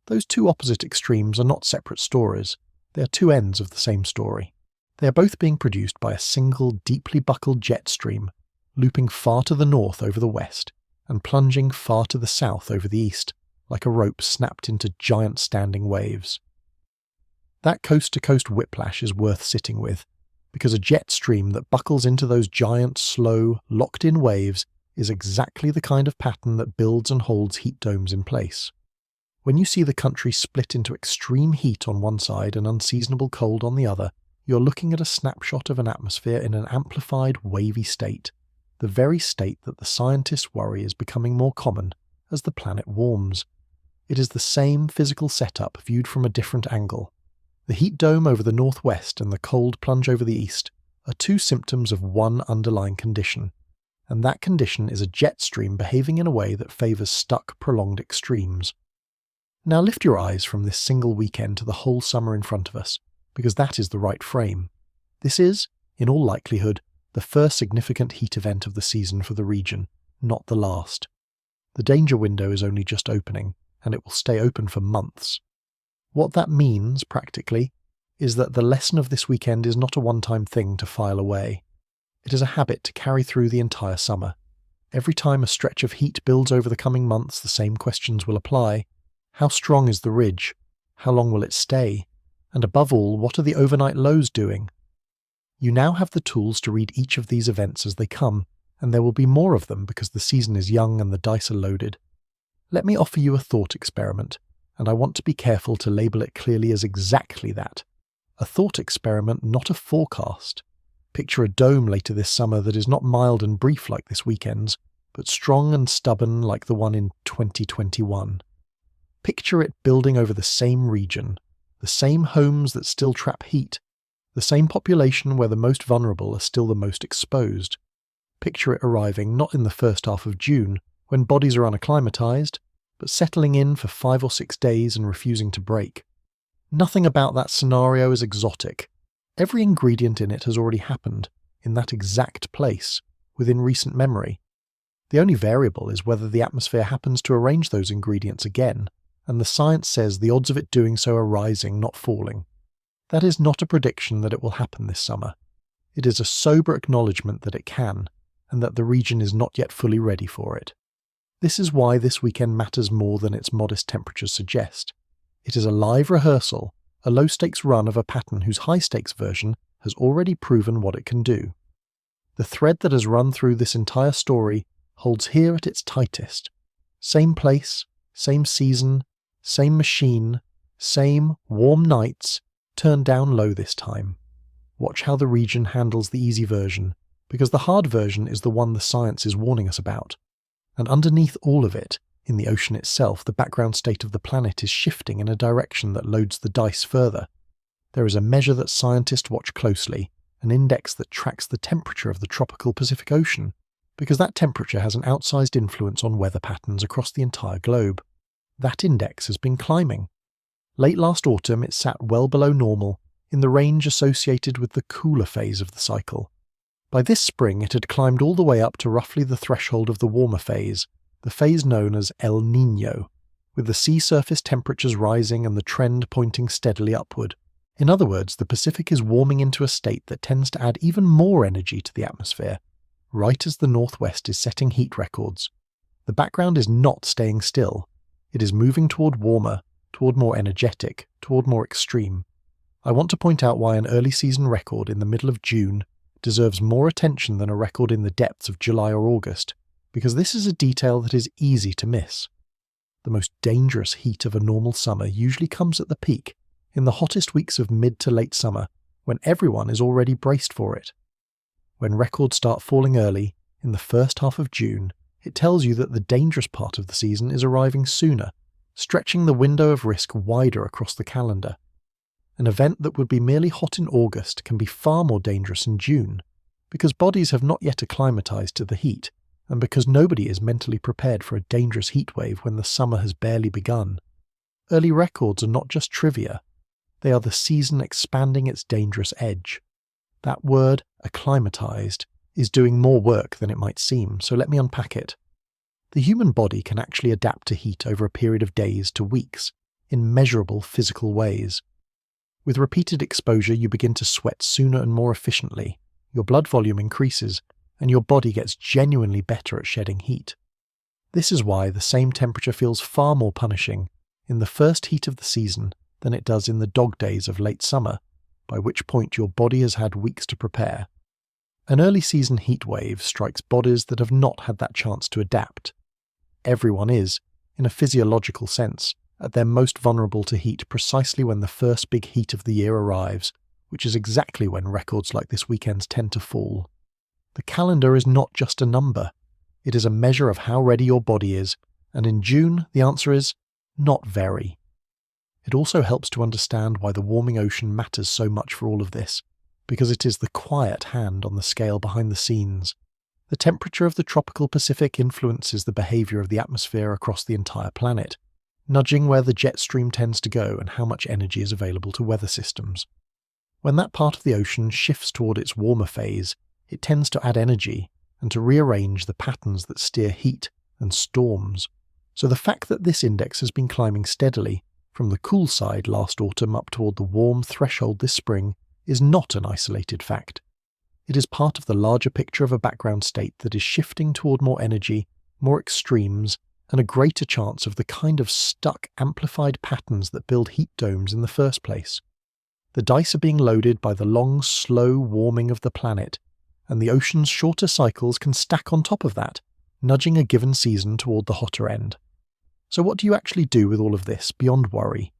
Those 2 opposite extremes are not separate stories. They are 2 ends of the same story. They are both being produced by a single deeply buckled jet stream, looping far to the north over the west, and plunging far to the south over the east, like a rope snapped into giant standing waves. That coast-to-coast whiplash is worth sitting with, because a jet stream that buckles into those giant, slow, locked-in waves is exactly the kind of pattern that builds and holds heat domes in place. When you see the country split into extreme heat on one side and unseasonable cold on the other, you're looking at a snapshot of an atmosphere in an amplified, wavy state, the very state that the scientists worry is becoming more common as the planet warms. It is the same physical setup viewed from a different angle. The heat dome over the northwest and the cold plunge over the east are two symptoms of one underlying condition, and that condition is a jet stream behaving in a way that favours stuck, prolonged extremes. Now lift your eyes from this single weekend to the whole summer in front of us, because that is the right frame. This is, in all likelihood, the first significant heat event of the season for the region, not the last. The danger window is only just opening, and it will stay open for months. What that means, practically, is that the lesson of this weekend is not a one-time thing to file away. It is a habit to carry through the entire summer. Every time a stretch of heat builds over the coming months, the same questions will apply. How strong is the ridge? How long will it stay? And above all, what are the overnight lows doing? You now have the tools to read each of these events as they come, and there will be more of them because the season is young and the dice are loaded. Let me offer you a thought experiment, and I want to be careful to label it clearly as exactly that. A thought experiment, not a forecast. Picture a dome later this summer that is not mild and brief like this weekend's, but strong and stubborn like the one in 2021. Picture it building over the same region, the same homes that still trap heat, the same population where the most vulnerable are still the most exposed. Picture it arriving not in the first half of June, when bodies are unacclimatized, but settling in for 5 or 6 days and refusing to break. Nothing about that scenario is exotic. Every ingredient in it has already happened, in that exact place, within recent memory. The only variable is whether the atmosphere happens to arrange those ingredients again, and the science says the odds of it doing so are rising, not falling. That is not a prediction that it will happen this summer. It is a sober acknowledgement that it can, and that the region is not yet fully ready for it. This is why this weekend matters more than its modest temperatures suggest. It is a live rehearsal, a low-stakes run of a pattern whose high-stakes version has already proven what it can do. The thread that has run through this entire story holds here at its tightest. Same place, same season, same machine, same warm nights, turned down low this time. Watch how the region handles the easy version, because the hard version is the one the science is warning us about. And underneath all of it, in the ocean itself, the background state of the planet is shifting in a direction that loads the dice further. There is a measure that scientists watch closely, an index that tracks the temperature of the tropical Pacific Ocean, because that temperature has an outsized influence on weather patterns across the entire globe. That index has been climbing. Late last autumn it sat well below normal, in the range associated with the cooler phase of the cycle. By this spring it had climbed all the way up to roughly the threshold of the warmer phase, the phase known as El Niño, with the sea surface temperatures rising and the trend pointing steadily upward. In other words, the Pacific is warming into a state that tends to add even more energy to the atmosphere, right as the Northwest is setting heat records. The background is not staying still. It is moving toward warmer, toward more energetic, toward more extreme. I want to point out why an early season record in the middle of June deserves more attention than a record in the depths of July or August, because this is a detail that is easy to miss. The most dangerous heat of a normal summer usually comes at the peak, in the hottest weeks of mid to late summer, when everyone is already braced for it. When records start falling early, in the first half of June, it tells you that the dangerous part of the season is arriving sooner, stretching the window of risk wider across the calendar. An event that would be merely hot in August can be far more dangerous in June, because bodies have not yet acclimatized to the heat, and because nobody is mentally prepared for a dangerous heatwave when the summer has barely begun. Early records are not just trivia, they are the season expanding its dangerous edge. That word, acclimatized, is doing more work than it might seem, so let me unpack it. The human body can actually adapt to heat over a period of days to weeks, in measurable physical ways. With repeated exposure, you begin to sweat sooner and more efficiently, your blood volume increases, and your body gets genuinely better at shedding heat. This is why the same temperature feels far more punishing in the first heat of the season than it does in the dog days of late summer, by which point your body has had weeks to prepare. An early season heat wave strikes bodies that have not had that chance to adapt. Everyone is, in a physiological sense, at their most vulnerable to heat precisely when the first big heat of the year arrives, which is exactly when records like this weekend's tend to fall. The calendar is not just a number. It is a measure of how ready your body is, and in June the answer is not very. It also helps to understand why the warming ocean matters so much for all of this, because it is the quiet hand on the scale behind the scenes. The temperature of the tropical Pacific influences the behavior of the atmosphere across the entire planet, nudging where the jet stream tends to go and how much energy is available to weather systems. When that part of the ocean shifts toward its warmer phase, it tends to add energy and to rearrange the patterns that steer heat and storms. So the fact that this index has been climbing steadily from the cool side last autumn up toward the warm threshold this spring is not an isolated fact. It is part of the larger picture of a background state that is shifting toward more energy, more extremes, and a greater chance of the kind of stuck, amplified patterns that build heat domes in the first place. The dice are being loaded by the long, slow warming of the planet, and the ocean's shorter cycles can stack on top of that, nudging a given season toward the hotter end. So what do you actually do with all of this beyond worry?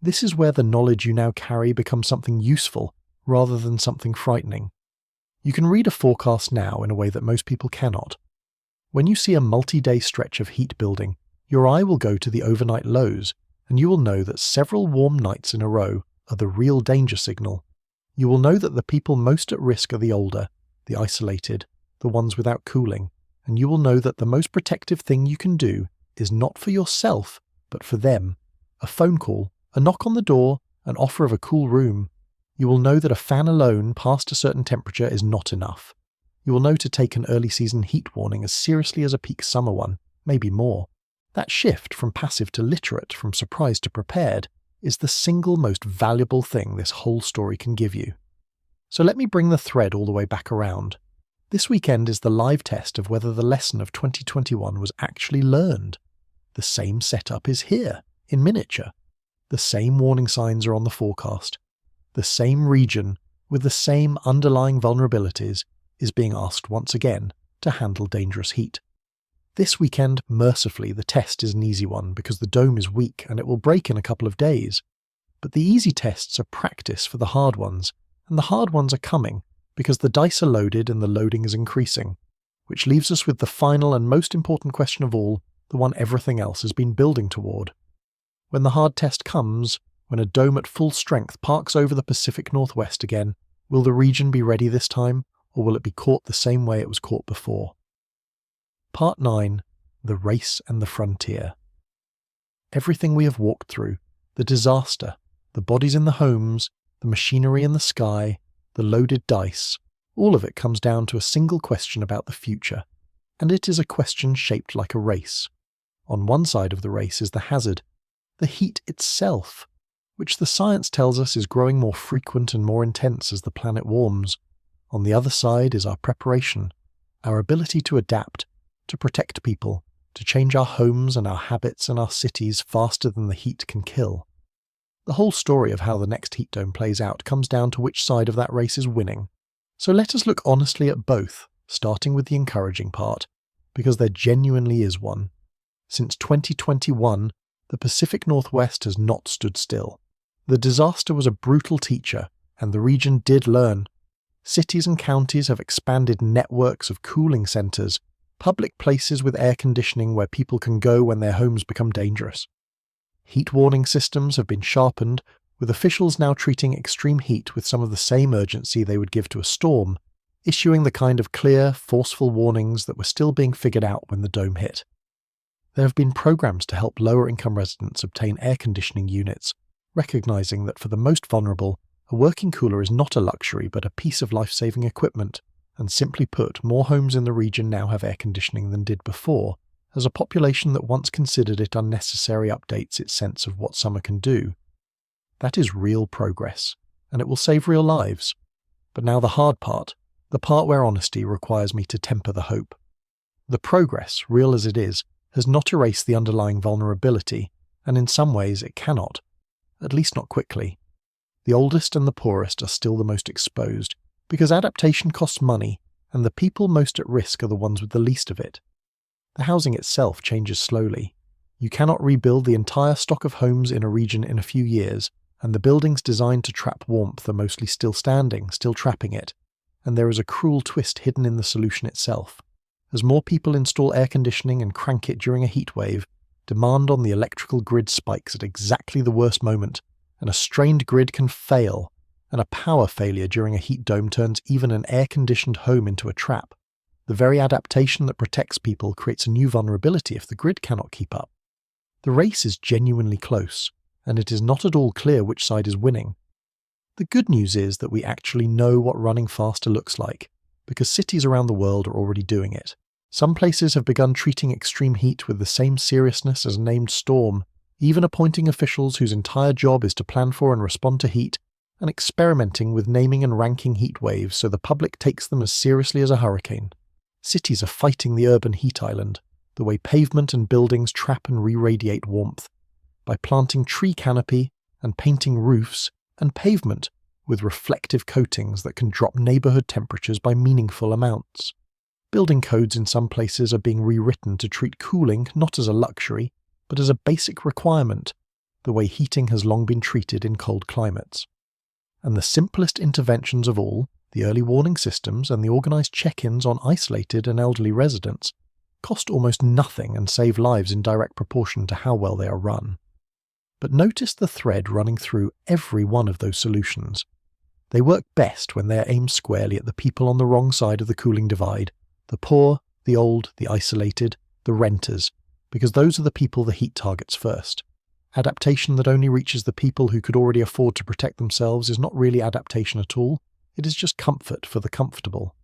This is where the knowledge you now carry becomes something useful rather than something frightening. You can read a forecast now in a way that most people cannot. When you see a multi-day stretch of heat building, your eye will go to the overnight lows, and you will know that several warm nights in a row are the real danger signal. You will know that the people most at risk are the older, the isolated, the ones without cooling, and you will know that the most protective thing you can do is not for yourself, but for them. A phone call, a knock on the door, an offer of a cool room. You will know that a fan alone past a certain temperature is not enough. You will know to take an early season heat warning as seriously as a peak summer one, maybe more. That shift from passive to literate, from surprised to prepared, is the single most valuable thing this whole story can give you. So let me bring the thread all the way back around. This weekend is the live test of whether the lesson of 2021 was actually learned. The same setup is here, in miniature. The same warning signs are on the forecast. The same region, with the same underlying vulnerabilities, is being asked once again to handle dangerous heat. This weekend, mercifully, the test is an easy one because the dome is weak and it will break in a couple of days. But the easy tests are practice for the hard ones, and the hard ones are coming because the dice are loaded and the loading is increasing, which leaves us with the final and most important question of all, the one everything else has been building toward. When the hard test comes, when a dome at full strength parks over the Pacific Northwest again, will the region be ready this time, or will it be caught the same way it was caught before? Part 9. The Race and the Frontier. Everything we have walked through, the disaster, the bodies in the homes, the machinery in the sky, the loaded dice, all of it comes down to a single question about the future, and it is a question shaped like a race. On one side of the race is the hazard, the heat itself, which the science tells us is growing more frequent and more intense as the planet warms. On the other side is our preparation, our ability to adapt, to protect people, to change our homes and our habits and our cities faster than the heat can kill. The whole story of how the next heat dome plays out comes down to which side of that race is winning. So let us look honestly at both, starting with the encouraging part, because there genuinely is one. Since 2021, the Pacific Northwest has not stood still. The disaster was a brutal teacher, and the region did learn. Cities and counties have expanded networks of cooling centres, public places with air conditioning where people can go when their homes become dangerous. Heat warning systems have been sharpened, with officials now treating extreme heat with some of the same urgency they would give to a storm, issuing the kind of clear, forceful warnings that were still being figured out when the dome hit. There have been programs to help lower-income residents obtain air conditioning units, recognizing that for the most vulnerable, a working cooler is not a luxury but a piece of life-saving equipment, and simply put, more homes in the region now have air conditioning than did before, as a population that once considered it unnecessary updates its sense of what summer can do. That is real progress, and it will save real lives. But now the hard part, the part where honesty requires me to temper the hope. The progress, real as it is, has not erased the underlying vulnerability, and in some ways it cannot, at least not quickly. The oldest and the poorest are still the most exposed, because adaptation costs money, and the people most at risk are the ones with the least of it. The housing itself changes slowly. You cannot rebuild the entire stock of homes in a region in a few years, and the buildings designed to trap warmth are mostly still standing, still trapping it, and there is a cruel twist hidden in the solution itself. As more people install air conditioning and crank it during a heat wave, demand on the electrical grid spikes at exactly the worst moment, and a strained grid can fail, and a power failure during a heat dome turns even an air-conditioned home into a trap. The very adaptation that protects people creates a new vulnerability if the grid cannot keep up. The race is genuinely close, and it is not at all clear which side is winning. The good news is that we actually know what running faster looks like, because cities around the world are already doing it. Some places have begun treating extreme heat with the same seriousness as a named storm, even appointing officials whose entire job is to plan for and respond to heat, and experimenting with naming and ranking heat waves so the public takes them as seriously as a hurricane. Cities are fighting the urban heat island, the way pavement and buildings trap and re-radiate warmth, by planting tree canopy and painting roofs and pavement with reflective coatings that can drop neighborhood temperatures by meaningful amounts. Building codes in some places are being rewritten to treat cooling not as a luxury, but as a basic requirement, the way heating has long been treated in cold climates. And the simplest interventions of all, the early warning systems and the organised check-ins on isolated and elderly residents, cost almost nothing and save lives in direct proportion to how well they are run. But notice the thread running through every one of those solutions. They work best when they are aimed squarely at the people on the wrong side of the cooling divide, the poor, the old, the isolated, the renters, because those are the people the heat targets first. Adaptation that only reaches the people who could already afford to protect themselves is not really adaptation at all, it is just comfort for the comfortable.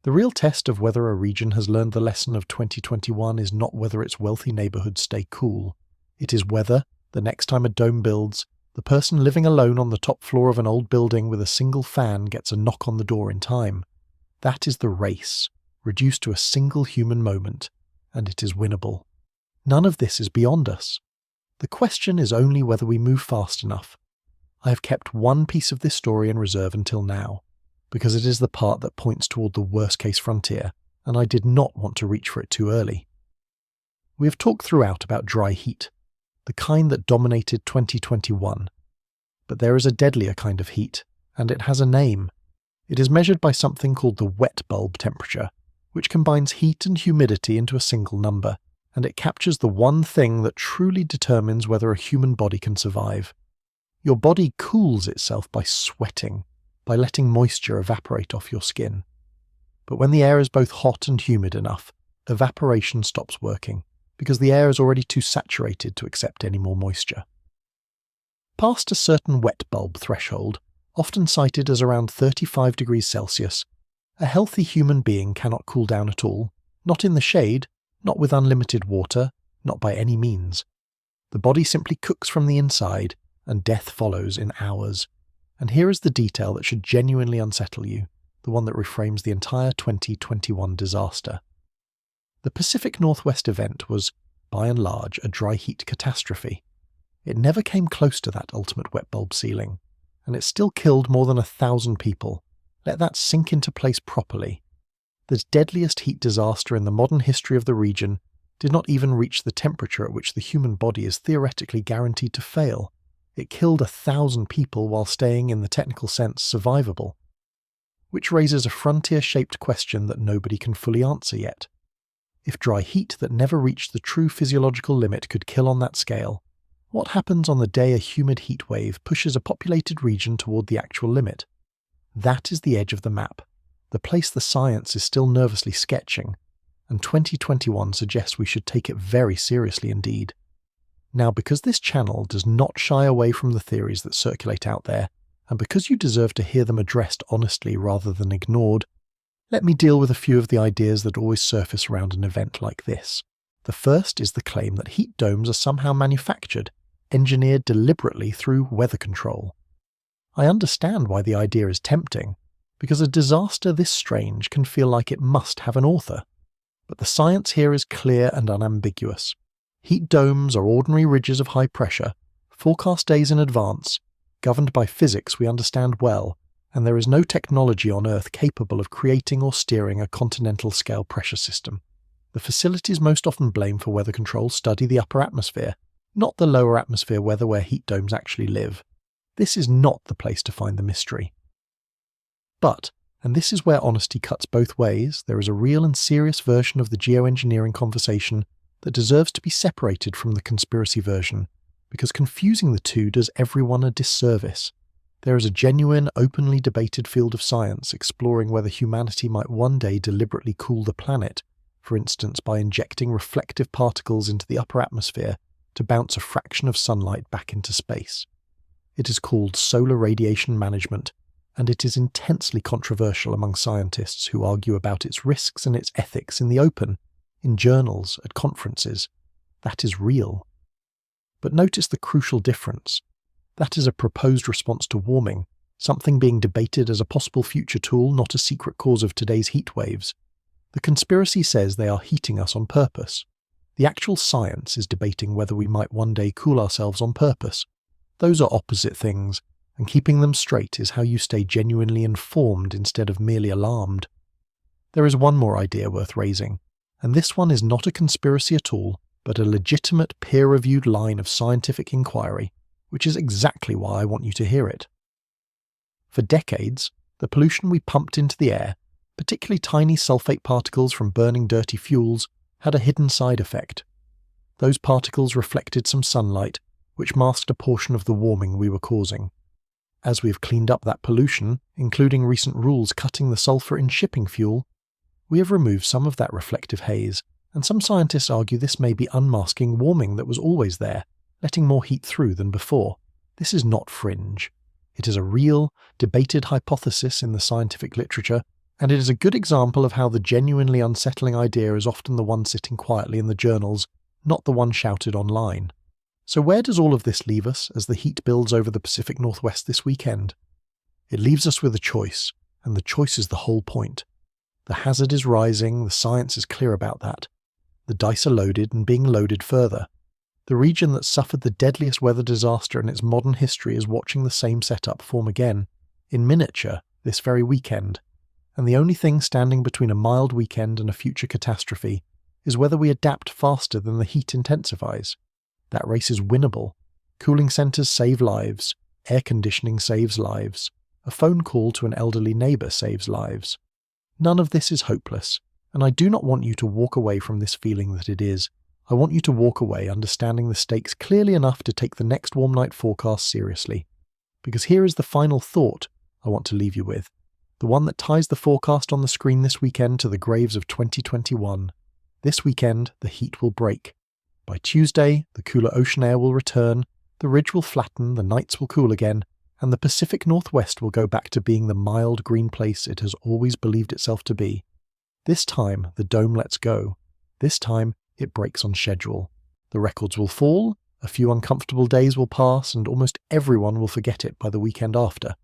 The real test of whether a region has learned the lesson of 2021 is not whether its wealthy neighbourhoods stay cool. It is whether, the next time a dome builds, the person living alone on the top floor of an old building with a single fan gets a knock on the door in time. That is the race, reduced to a single human moment, and it is winnable. None of this is beyond us. The question is only whether we move fast enough. I have kept one piece of this story in reserve until now, because it is the part that points toward the worst-case frontier, and I did not want to reach for it too early. We have talked throughout about dry heat, the kind that dominated 2021. But there is a deadlier kind of heat, and it has a name. It is measured by something called the wet bulb temperature, which combines heat and humidity into a single number, and it captures the one thing that truly determines whether a human body can survive. Your body cools itself by sweating, by letting moisture evaporate off your skin. But when the air is both hot and humid enough, evaporation stops working, because the air is already too saturated to accept any more moisture. Past a certain wet bulb threshold, often cited as around 35 degrees Celsius, a healthy human being cannot cool down at all, not in the shade, not with unlimited water, not by any means. The body simply cooks from the inside, and death follows in hours. And here is the detail that should genuinely unsettle you, the one that reframes the entire 2021 disaster. The Pacific Northwest event was, by and large, a dry heat catastrophe. It never came close to that ultimate wet bulb ceiling, and it still killed more than 1,000 people. Let that sink into place properly. The deadliest heat disaster in the modern history of the region did not even reach the temperature at which the human body is theoretically guaranteed to fail. It killed 1,000 people while staying, in the technical sense, survivable. Which raises a frontier-shaped question that nobody can fully answer yet. If dry heat that never reached the true physiological limit could kill on that scale, what happens on the day a humid heat wave pushes a populated region toward the actual limit? That is the edge of the map, the place the science is still nervously sketching, and 2021 suggests we should take it very seriously indeed. Now, because this channel does not shy away from the theories that circulate out there, and because you deserve to hear them addressed honestly rather than ignored, let me deal with a few of the ideas that always surface around an event like this. The first is the claim that heat domes are somehow manufactured, engineered deliberately through weather control. I understand why the idea is tempting, because a disaster this strange can feel like it must have an author. But the science here is clear and unambiguous. Heat domes are ordinary ridges of high pressure, forecast days in advance, governed by physics we understand well, and there is no technology on Earth capable of creating or steering a continental-scale pressure system. The facilities most often blamed for weather control study the upper atmosphere, not the lower atmosphere weather where heat domes actually live. This is not the place to find the mystery. But, and this is where honesty cuts both ways, there is a real and serious version of the geoengineering conversation that deserves to be separated from the conspiracy version, because confusing the two does everyone a disservice. There is a genuine, openly debated field of science exploring whether humanity might one day deliberately cool the planet, for instance by injecting reflective particles into the upper atmosphere to bounce a fraction of sunlight back into space. It is called solar radiation management, and it is intensely controversial among scientists who argue about its risks and its ethics in the open, in journals, at conferences. That is real. But notice the crucial difference. That is a proposed response to warming, something being debated as a possible future tool, not a secret cause of today's heat waves. The conspiracy says they are heating us on purpose. The actual science is debating whether we might one day cool ourselves on purpose. Those are opposite things, and keeping them straight is how you stay genuinely informed instead of merely alarmed. There is one more idea worth raising, and this one is not a conspiracy at all, but a legitimate peer-reviewed line of scientific inquiry, which is exactly why I want you to hear it. For decades, the pollution we pumped into the air, particularly tiny sulfate particles from burning dirty fuels, had a hidden side effect. Those particles reflected some sunlight, which masked a portion of the warming we were causing. As we've cleaned up that pollution, including recent rules cutting the sulfur in shipping fuel, we have removed some of that reflective haze, and some scientists argue this may be unmasking warming that was always there, letting more heat through than before. This is not fringe. It is a real, debated hypothesis in the scientific literature, and it is a good example of how the genuinely unsettling idea is often the one sitting quietly in the journals, not the one shouted online. So where does all of this leave us as the heat builds over the Pacific Northwest this weekend? It leaves us with a choice, and the choice is the whole point. The hazard is rising, the science is clear about that. The dice are loaded and being loaded further. The region that suffered the deadliest weather disaster in its modern history is watching the same setup form again, in miniature, this very weekend. And the only thing standing between a mild weekend and a future catastrophe is whether we adapt faster than the heat intensifies. That race is winnable. Cooling centres save lives. Air conditioning saves lives. A phone call to an elderly neighbour saves lives. None of this is hopeless, and I do not want you to walk away from this feeling that it is. I want you to walk away understanding the stakes clearly enough to take the next warm night forecast seriously. Because here is the final thought I want to leave you with, the one that ties the forecast on the screen this weekend to the graves of 2021. This weekend, the heat will break. By Tuesday, the cooler ocean air will return, the ridge will flatten, the nights will cool again, and the Pacific Northwest will go back to being the mild green place it has always believed itself to be. This time, the dome lets go. This time, it breaks on schedule. The records will fall, a few uncomfortable days will pass, and almost everyone will forget it by the weekend after.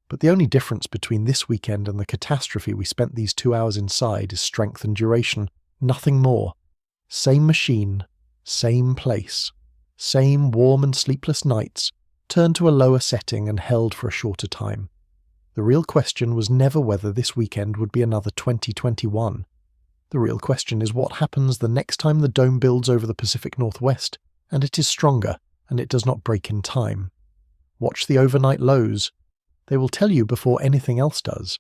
But the only difference between this weekend and the catastrophe we spent these 2 hours inside is strength and duration, nothing more. Same machine, same place, same warm and sleepless nights, turned to a lower setting and held for a shorter time. The real question was never whether this weekend would be another 2021. The real question is what happens the next time the dome builds over the Pacific Northwest, and it is stronger, and it does not break in time. Watch the overnight lows. They will tell you before anything else does.